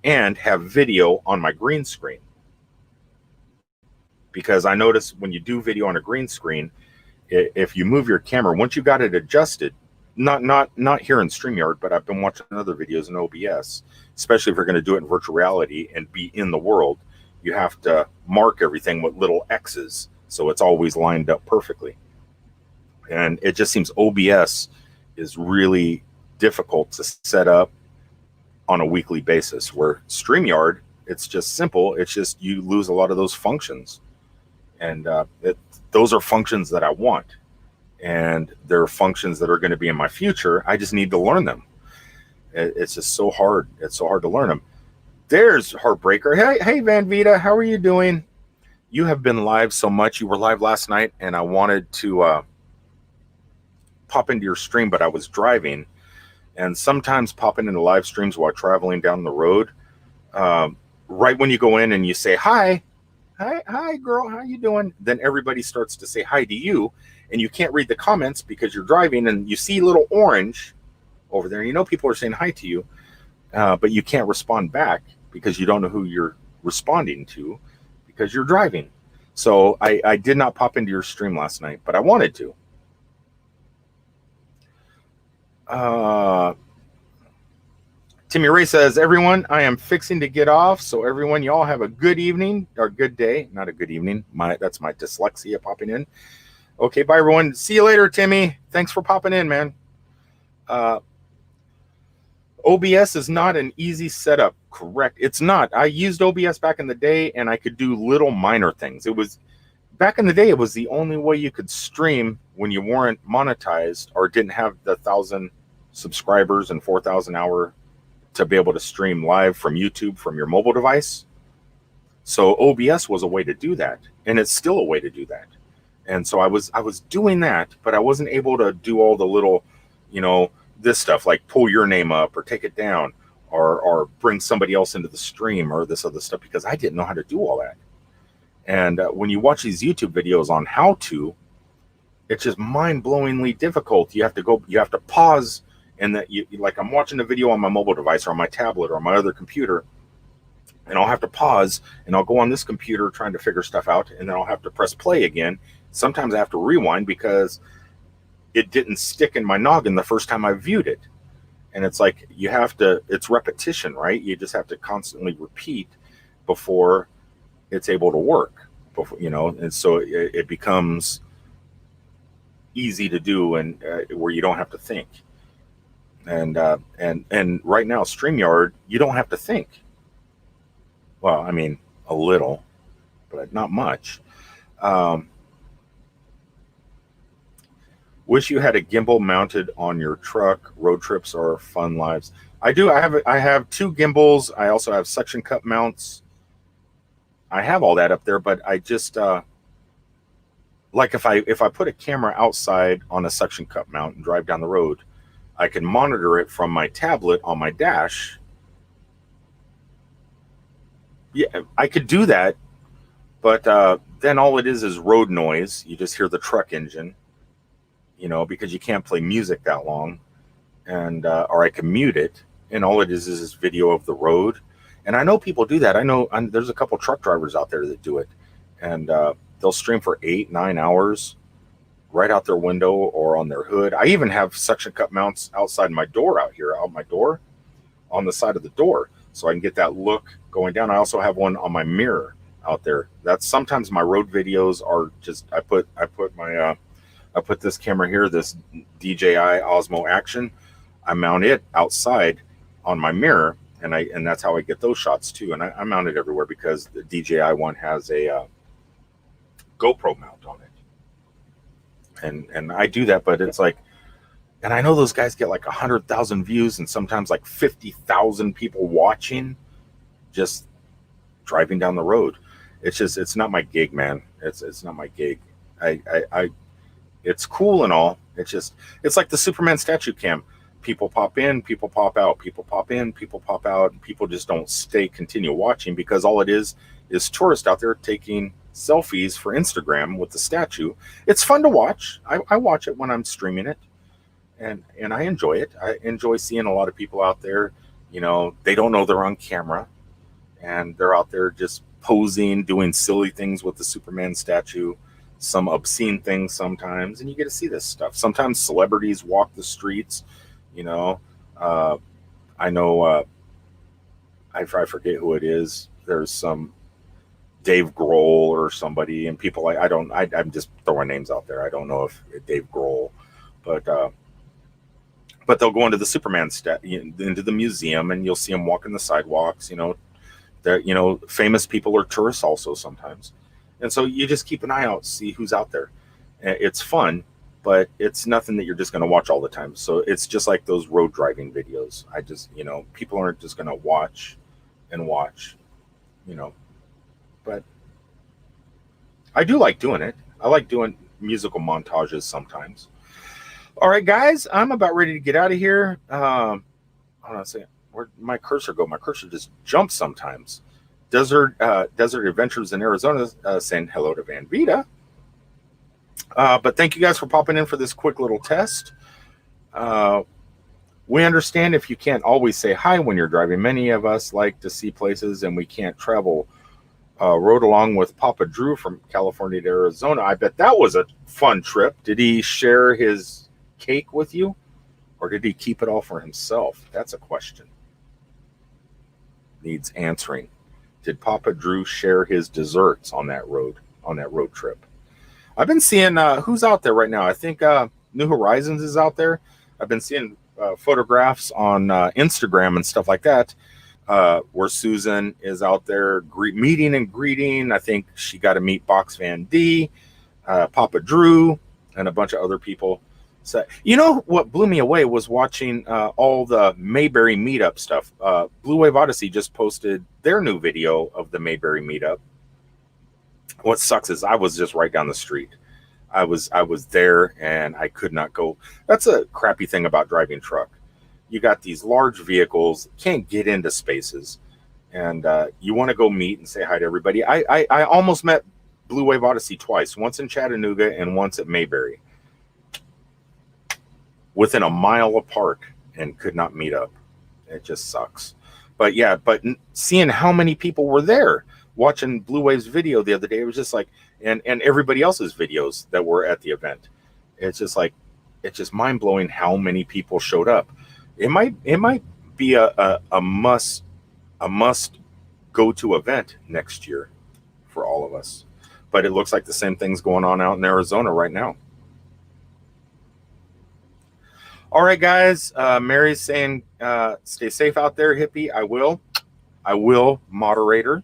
A: and have video on my green screen. Because I notice when you do video on a green screen, if you move your camera, once you got it adjusted, not here in StreamYard, but I've been watching other videos in OBS, especially if you're going to do it in virtual reality and be in the world, you have to mark everything with little X's so it's always lined up perfectly. And it just seems OBS is really difficult to set up on a weekly basis, where StreamYard It's just simple. It's just you lose a lot of those functions, and those are functions that I want, and they're functions that are going to be in my future. I just need to learn them. It's just so hard. It's so hard to learn them. There's Heartbreaker. Hey, Van Vita, how are you doing? You have been live so much. You were live last night, and I wanted to pop into your stream, but I was driving. And sometimes popping into live streams while traveling down the road, right when you go in and you say, hi, girl, how you doing? Then everybody starts to say hi to you, and you can't read the comments because you're driving, and you see little orange over there. You know people are saying hi to you, but you can't respond back because you don't know who you're responding to because you're driving. So I did not pop into your stream last night, but I wanted to. Timmy Ray says, everyone, I am fixing to get off. So everyone, y'all have a good evening or good day. Not a good evening. That's my dyslexia popping in. Okay, bye everyone. See you later, Timmy. Thanks for popping in, man. OBS is not an easy setup. Correct. It's not. I used OBS back in the day, and I could do little minor things. It was back in the day, it was the only way you could stream when you weren't monetized or didn't have the 1,000 subscribers and 4,000 hour to be able to stream live from YouTube from your mobile device. So OBS was a way to do that, and it's still a way to do that. And so I was doing that, but I wasn't able to do all the little, this stuff like pull your name up or take it down or bring somebody else into the stream or this other stuff because I didn't know how to do all that. And when you watch these YouTube videos on how to, it's just mind-blowingly difficult. You have to pause, and that like I'm watching a video on my mobile device or on my tablet or on my other computer, and I'll have to pause and I'll go on this computer trying to figure stuff out, and then I'll have to press play again. Sometimes I have to rewind because it didn't stick in my noggin the first time I viewed it. And it's like it's repetition, right? You just have to constantly repeat before it's able to work, and so it becomes easy to do and where you don't have to think. And right now, StreamYard, you don't have to think. Well, I mean, a little, but not much. Wish you had a gimbal mounted on your truck. Road trips are fun lives. I do. I have 2 gimbals. I also have suction cup mounts. I have all that up there, but I just like if I put a camera outside on a suction cup mount and drive down the road, I can monitor it from my tablet on my dash. Yeah, I could do that, but then all it is road noise. You just hear the truck engine, because you can't play music that long, and or I can mute it, and all it is video of the road. And I know people do that. I know there's a couple truck drivers out there that do it, and they'll stream for 8-9 hours right out their window or on their hood. I even have suction cup mounts outside my door out my door, on the side of the door, so I can get that look going down. I also have one on my mirror out there. That's sometimes my road videos are just I put this camera here, this DJI Osmo Action. I mount it outside on my mirror, and that's how I get those shots too. And I mount it everywhere because the DJI one has a GoPro mount on it. And I do that, but it's like, and I know those guys get like 100,000 views and sometimes like 50,000 people watching just driving down the road. It's not my gig, man. It's not my gig. It's cool and all. It's like the Superman statue cam. People pop in, people pop out, people pop in, people pop out, and people just don't continue watching because all it is tourists out there taking selfies for Instagram with the statue. It's fun to watch. I watch it when I'm streaming it, and I enjoy it. I enjoy seeing a lot of people out there, they don't know they're on camera, and they're out there just posing, doing silly things with the Superman statue, some obscene things sometimes, and you get to see this stuff. Sometimes celebrities walk the streets, I know, I forget who it is. There's some Dave Grohl or somebody, and people I'm just throwing names out there. I don't know if Dave Grohl, but they'll go into the Superman into the museum, and you'll see them walking the sidewalks, That, you know, famous people are tourists also sometimes. And so you just keep an eye out, see who's out there. It's fun, but it's nothing that you're just going to watch all the time. So it's just like those road driving videos. I just, you know, people aren't just going to watch and watch, you know, but I do like doing it. I like doing musical montages sometimes. All right, guys, I'm about ready to get out of here. Hold on a second. Where'd my cursor go? My cursor just jumps sometimes. Desert Adventures in Arizona saying hello to Van Vita. But thank you guys for popping in for this quick little test. We understand if you can't always say hi when you're driving. Many of us like to see places and we can't travel. Rode along with Papa Drew from California to Arizona. I bet that was a fun trip. Did he share his cake with you? Or did he keep it all for himself? That's a question. Needs answering. Did Papa Drew share his desserts on that road trip? I've been seeing who's out there right now. I think New Horizons is out there. I've been seeing photographs on Instagram and stuff like that, where Susan is out there meeting and greeting. I think she got to meet Box Van D, Papa Drew, and a bunch of other people. So, you know what blew me away was watching all the Mayberry meetup stuff. Blue Wave Odyssey just posted their new video of the Mayberry meetup. What sucks is I was just right down the street. I was there and I could not go. That's a crappy thing about driving truck. You got these large vehicles, can't get into spaces, and you want to go meet and say hi to everybody. I almost met Blue Wave Odyssey twice, once in Chattanooga and once at Mayberry, within a mile apart, and could not meet up. It just sucks. But yeah, but seeing how many people were there watching Blue Wave's video the other day, it was just like, and everybody else's videos that were at the event. It's just like, it's just mind blowing how many people showed up. It might be a must go to event next year for all of us. But it looks like the same thing's going on out in Arizona right now. All right, guys. Mary's saying, stay safe out there, hippie. I will, moderator,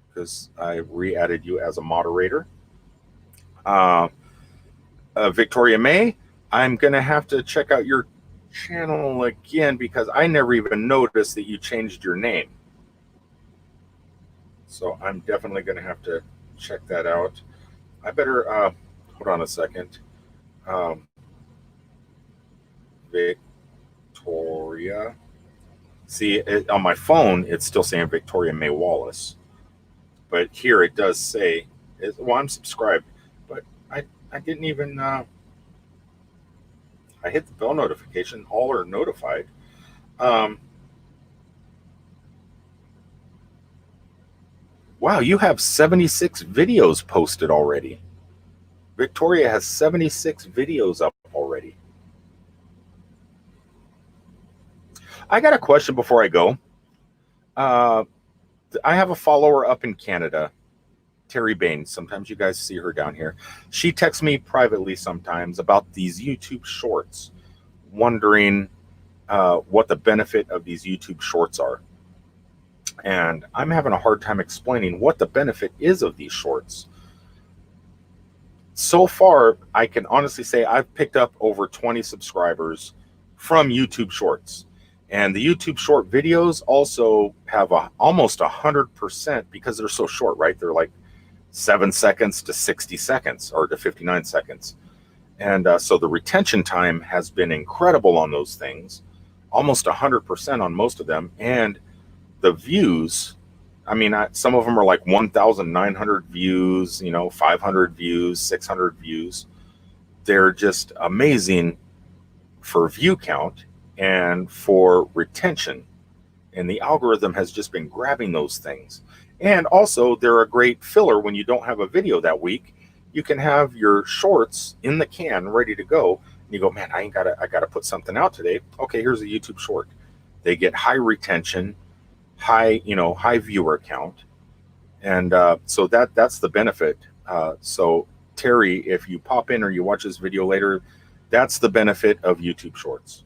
A: because I re-added you as a moderator. Victoria May, I'm going to have to check out your channel again because I never even noticed that you changed your name. So I'm definitely going to have to check that out. I better, hold on a second. Victoria. See, on my phone, it's still saying Victoria May Wallace. But here it does say, well, I'm subscribed, but I didn't even, I hit the bell notification, all are notified. Wow, you have 76 videos posted already. Victoria has 76 videos up already. I got a question before I go. I have a follower up in Canada, Terry Baines. Sometimes you guys see her down here. She texts me privately sometimes about these YouTube shorts, wondering what the benefit of these YouTube shorts are. And I'm having a hard time explaining what the benefit is of these shorts. So far, I can honestly say I've picked up over 20 subscribers from YouTube shorts. And the YouTube short videos also have almost 100% because they're so short, right? They're like 7 seconds to 60 seconds or to 59 seconds. And so the retention time has been incredible on those things, almost 100% on most of them. And the views, I mean, some of them are like 1,900 views, 500 views, 600 views. They're just amazing for view count and for retention. And the algorithm has just been grabbing those things. And also, they're a great filler when you don't have a video that week. You can have your shorts in the can ready to go. And you go, man, I gotta put something out today. Okay, here's a YouTube short. They get high retention, high viewer count. And so that's the benefit. So Terry, if you pop in or you watch this video later, that's the benefit of YouTube shorts.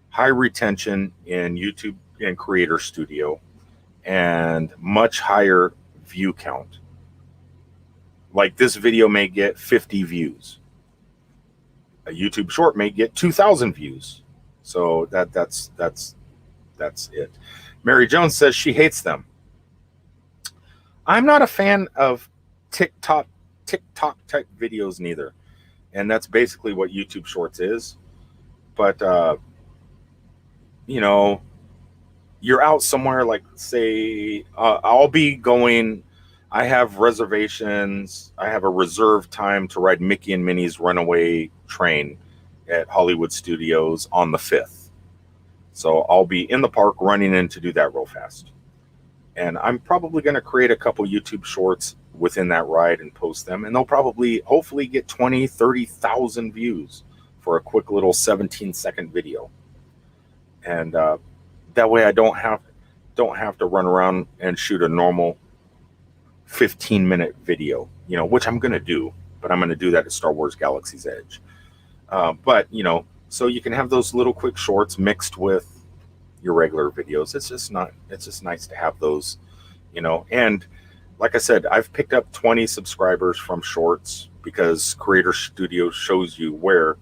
A: High retention in YouTube and Creator Studio, and much higher view count. Like this video may get 50 views. A YouTube short may get 2,000 views. So that's it. Mary Jones says she hates them. I'm not a fan of TikTok type videos neither. And that's basically what YouTube Shorts is. But you know, you're out somewhere, like say I'll be going, I have reservations, I have a reserved time to ride Mickey and Minnie's Runaway Train at Hollywood Studios on the 5th. So I'll be in the park running in to do that real fast. And I'm probably going to create a couple YouTube shorts within that ride and post them. And they'll probably, hopefully get 20, 30,000 views for a quick little 17-second video. And that way I don't have to run around and shoot a normal 15-minute video, you know, which I'm going to do, but I'm going to do that at Star Wars Galaxy's Edge. But, you know, so you can have those little quick shorts mixed with your regular videos. It's just nice to have those, you know. And like I said, I've picked up 20 subscribers from shorts because Creator Studio shows you where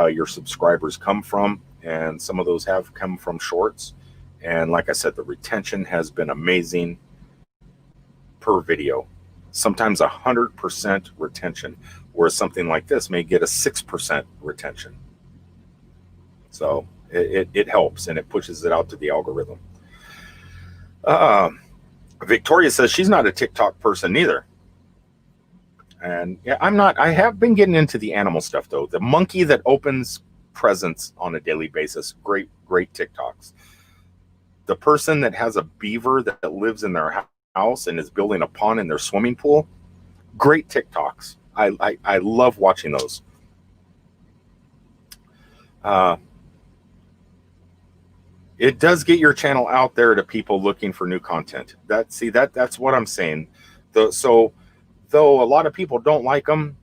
A: your subscribers come from. And some of those have come from shorts. And like I said, the retention has been amazing per video. Sometimes 100% retention, whereas something like this may get a 6% retention. So it helps, and it pushes it out to the algorithm. Victoria says she's not a TikTok person either. And yeah, I'm not. I have been getting into the animal stuff though. The monkey that opens presents on a daily basis, great TikToks. The person that has a beaver that lives in their house and is building a pond in their swimming pool, great TikToks. I love watching those. It does get your channel out there to people looking for new content. That's what I'm saying. So though a lot of people don't like them,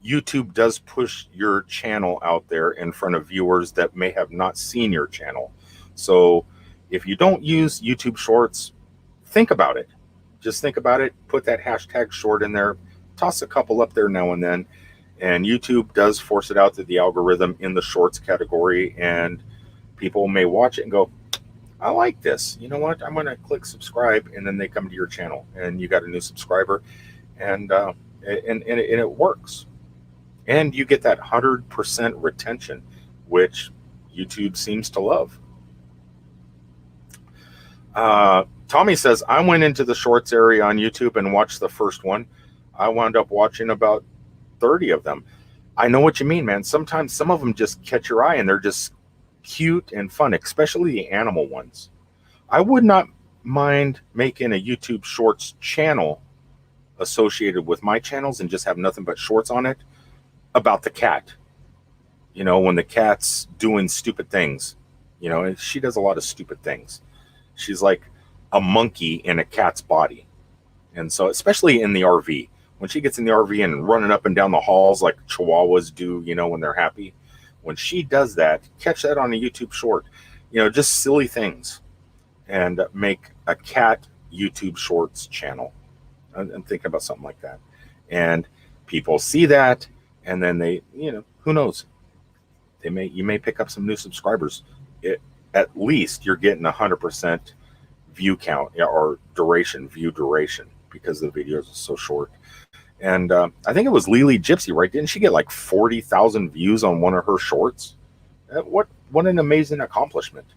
A: YouTube does push your channel out there in front of viewers that may have not seen your channel. So if you don't use YouTube Shorts, think about it. Just think about it. Put that hashtag short in there. Toss a couple up there now and then. And YouTube does force it out to the algorithm in the shorts category. And people may watch it and go, I like this. You know what? I'm going to click subscribe. And then they come to your channel and you got a new subscriber. And it works. And you get that 100% retention, which YouTube seems to love. Tommy says, I went into the shorts area on YouTube and watched the first one. I wound up watching about 30 of them. I know what you mean, man. Sometimes some of them just catch your eye and they're just cute and fun, especially the animal ones. I would not mind making a YouTube Shorts channel associated with my channels and just have nothing but shorts on it about the cat. You know, when the cat's doing stupid things, you know, and she does a lot of stupid things. She's like a monkey in a cat's body. And so, especially in the RV, when she gets in the RV and running up and down the halls like chihuahuas do, you know, when they're happy, when she does that, catch that on a YouTube short, you know, just silly things, and make a cat YouTube Shorts channel. I'm thinking about something like that. And people see that, and then they, you know, who knows? You may pick up some new subscribers. At least you're getting 100% view count or view duration, because the videos are so short. And I think it was Lily Gypsy, right? Didn't she get like 40,000 views on one of her shorts? What an amazing accomplishment.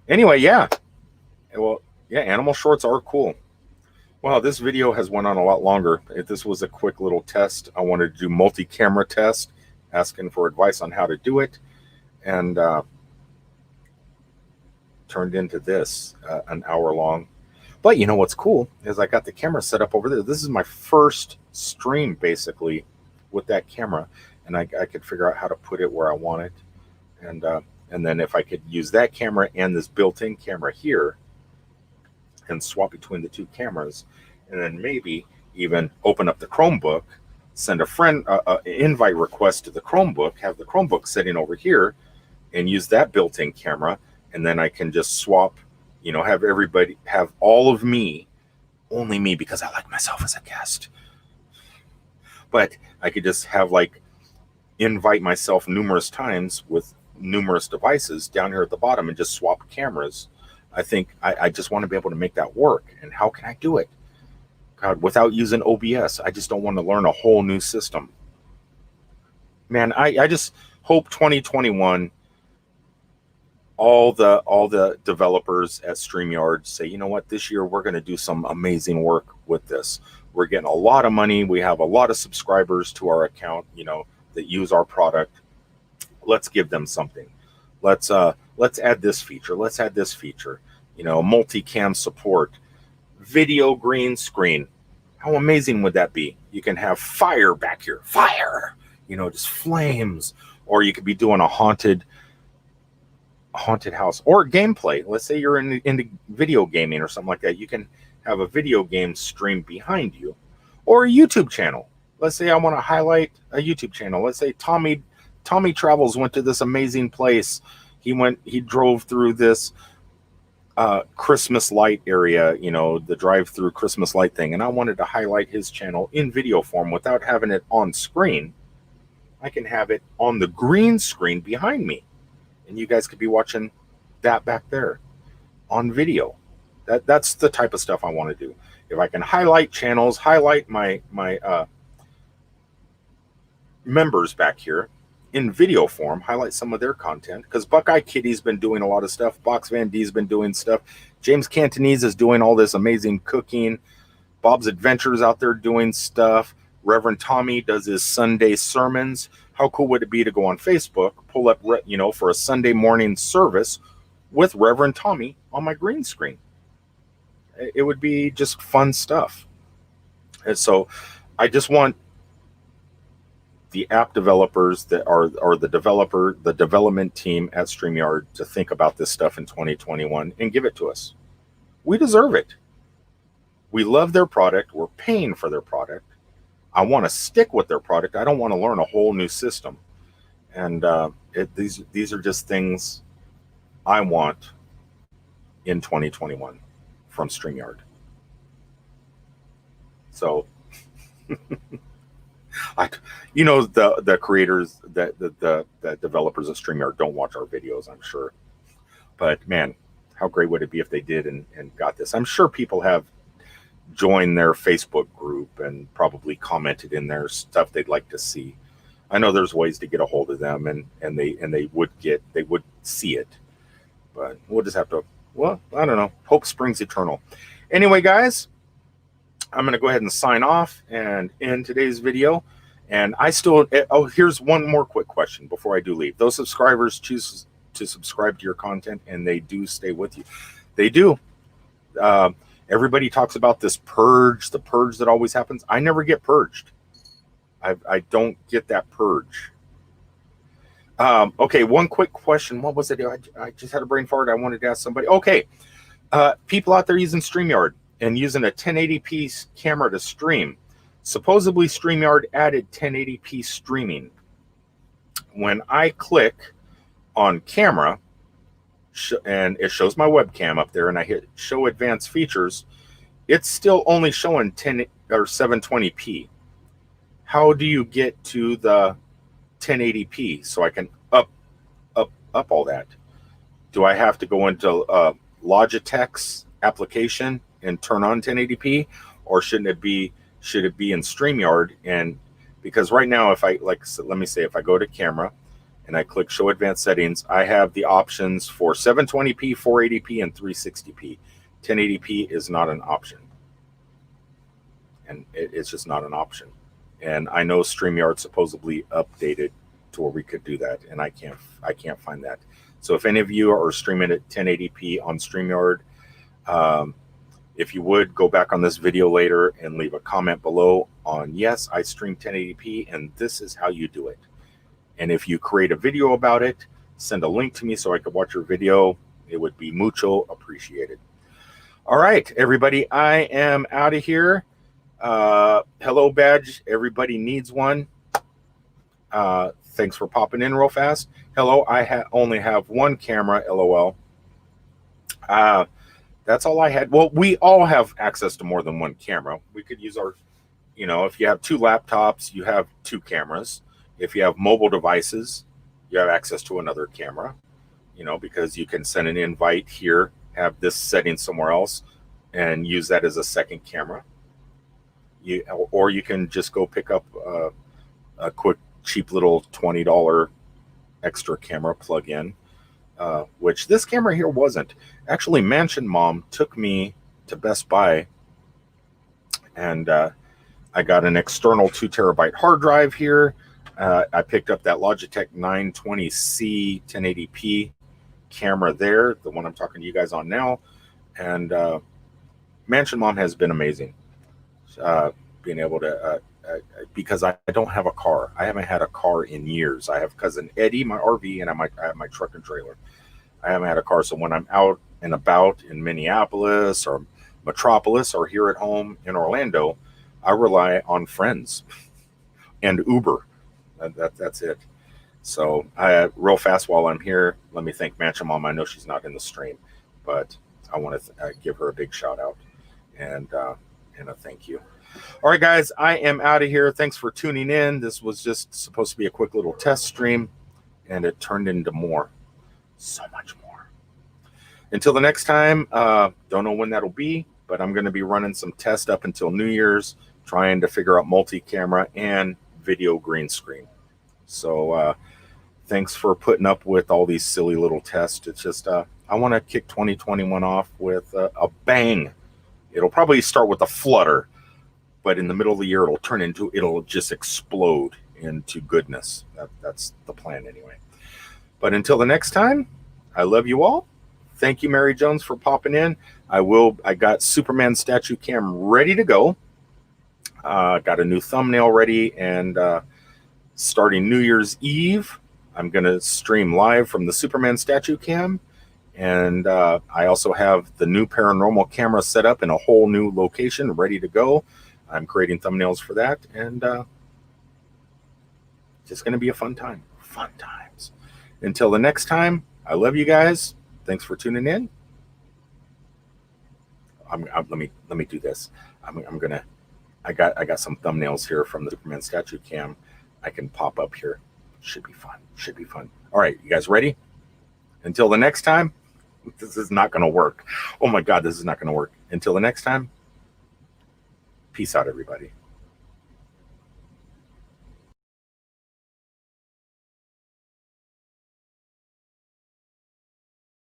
A: Anyway, yeah. Well, yeah, animal shorts are cool. Wow, this video has went on a lot longer. This was a quick little test. I wanted to do multi-camera test, asking for advice on how to do it, and turned into this, an hour long. But you know what's cool is I got the camera set up over there. This is my first stream, basically, with that camera, and I could figure out how to put it where I want it, and then if I could use that camera and this built-in camera here, and swap between the two cameras, and then maybe even open up the Chromebook, send a friend invite request to the Chromebook, have the Chromebook sitting over here, and use that built-in camera, and then I can just swap, you know, have everybody have all of me, only me, because I like myself as a guest. But I could just have like invite myself numerous times with numerous devices down here at the bottom and just swap cameras. I think I just want to be able to make that work. And how can I do it? God, without using OBS, I just don't want to learn a whole new system. Man, I just hope 2021, all the developers at StreamYard say, you know what, this year we're going to do some amazing work with this. We're getting a lot of money. We have a lot of subscribers to our account, you know, that use our product. Let's give them something. Let's add this feature. Let's add this feature. You know, multicam support, video green screen. How amazing would that be? You can have fire back here, fire, you know, just flames. Or you could be doing a haunted house or gameplay. Let's say you're into video gaming or something like that. You can have a video game stream behind you, or a YouTube channel. Let's say I want to highlight a YouTube channel. Let's say Tommy Travels went to this amazing place. He drove through this Christmas light area, you know, the drive-through Christmas light thing, and I wanted to highlight his channel in video form without having it on screen. I can have it on the green screen behind me, and you guys could be watching that back there on video. That's the type of stuff I want to do. If I can highlight channels, highlight my members back here in video form, highlight some of their content, because Buckeye Kitty's been doing a lot of stuff. Box Van D's been doing stuff. James Cantonese is doing all this amazing cooking. Bob's Adventures out there doing stuff. Reverend Tommy does his Sunday sermons. How cool would it be to go on Facebook, pull up, you know, for a Sunday morning service with Reverend Tommy on my green screen? It would be just fun stuff. And so I just want the app developers that are the development team at StreamYard to think about this stuff in 2021 and give it to us. We deserve it. We love their product. We're paying for their product. I want to stick with their product. I don't want to learn a whole new system. And these are just things I want in 2021 from StreamYard. So, you know, the creators, the developers of StreamYard don't watch our videos, I'm sure. But man, how great would it be if they did and got this? I'm sure people have joined their Facebook group and probably commented in their stuff they'd like to see. I know there's ways to get a hold of them, and they would see it. But we'll just have to, well, I don't know. Hope springs eternal. Anyway, guys, I'm going to go ahead and sign off and end today's video. And here's one more quick question before I do leave. Those subscribers choose to subscribe to your content, and they do stay with you. They do. Everybody talks about this purge, the purge that always happens. I never get purged. I don't get that purge. Okay, one quick question. What was it? I just had a brain fart. I wanted to ask somebody. Okay, people out there using StreamYard and using a 1080p camera to stream. Supposedly, StreamYard added 1080p streaming. When I click on camera, and it shows my webcam up there, and I hit show advanced features, it's still only showing 10 or 720p. How do you get to the 1080p so I can up all that? Do I have to go into Logitech's application and turn on 1080p, or should it be in StreamYard? And because right now, let me say if I go to camera and I click show advanced settings, I have the options for 720p, 480p, and 360p. 1080p is not an option, and it's just not an option. And I know StreamYard supposedly updated to where we could do that, and I can't find that. So if any of you are streaming at 1080p on StreamYard, if you would go back on this video later and leave a comment below on, yes, I stream 1080p, and this is how you do it. And if you create a video about it, send a link to me so I could watch your video. It would be mucho appreciated. All right, everybody, I am out of here. Hello badge, everybody needs one. thanks for popping in real fast. Hello, I only have one camera, LOL. That's all I had. Well, we all have access to more than one camera. We could use our, if you have 2 laptops, you have 2 cameras. If you have mobile devices, you have access to another camera, because you can send an invite here, have this setting somewhere else, and use that as a second camera. Or you can just go pick up a quick, cheap little $20 extra camera plug-in, which this camera here wasn't. Actually, Mansion Mom took me to Best Buy, and I got an external 2 terabyte hard drive here. I picked up that Logitech 920C 1080p camera there, the one I'm talking to you guys on now. And Mansion Mom has been amazing. Being able to, because I don't have a car. I haven't had a car in years. I have cousin Eddie, my RV, and I have my truck and trailer. I haven't had a car. So when I'm out and about in Minneapolis or Metropolis or here at home in Orlando, I rely on friends and Uber. That's it. So real fast while I'm here, let me thank Mansion Mom. I know she's not in the stream, but I want to give her a big shout out and a thank you. All right, guys, I am out of here. Thanks for tuning in. This was just supposed to be a quick little test stream, and it turned into more, so much more. Until the next time, don't know when that'll be, but I'm going to be running some tests up until New Year's, trying to figure out multi-camera and video green screen. So thanks for putting up with all these silly little tests. It's just I want to kick 2021 off with a bang. It'll probably start with a flutter, but in the middle of the year it'll just explode into goodness. That's the plan anyway. But until the next time, I love you all. Thank you, Mary Jones, for popping in. I got Superman statue cam ready to go. Got a new thumbnail ready, and starting New Year's Eve, I'm going to stream live from the Superman statue cam. And I also have the new paranormal camera set up in a whole new location, ready to go. I'm creating thumbnails for that, and just going to be a fun time. Fun times. Until the next time, I love you guys. Thanks for tuning in. Let me do this. I got some thumbnails here from the Superman statue cam. I can pop up here. Should be fun. Should be fun. All right, you guys ready? Until the next time, this is not going to work. Oh my God, this is not going to work. Until the next time, peace out, everybody.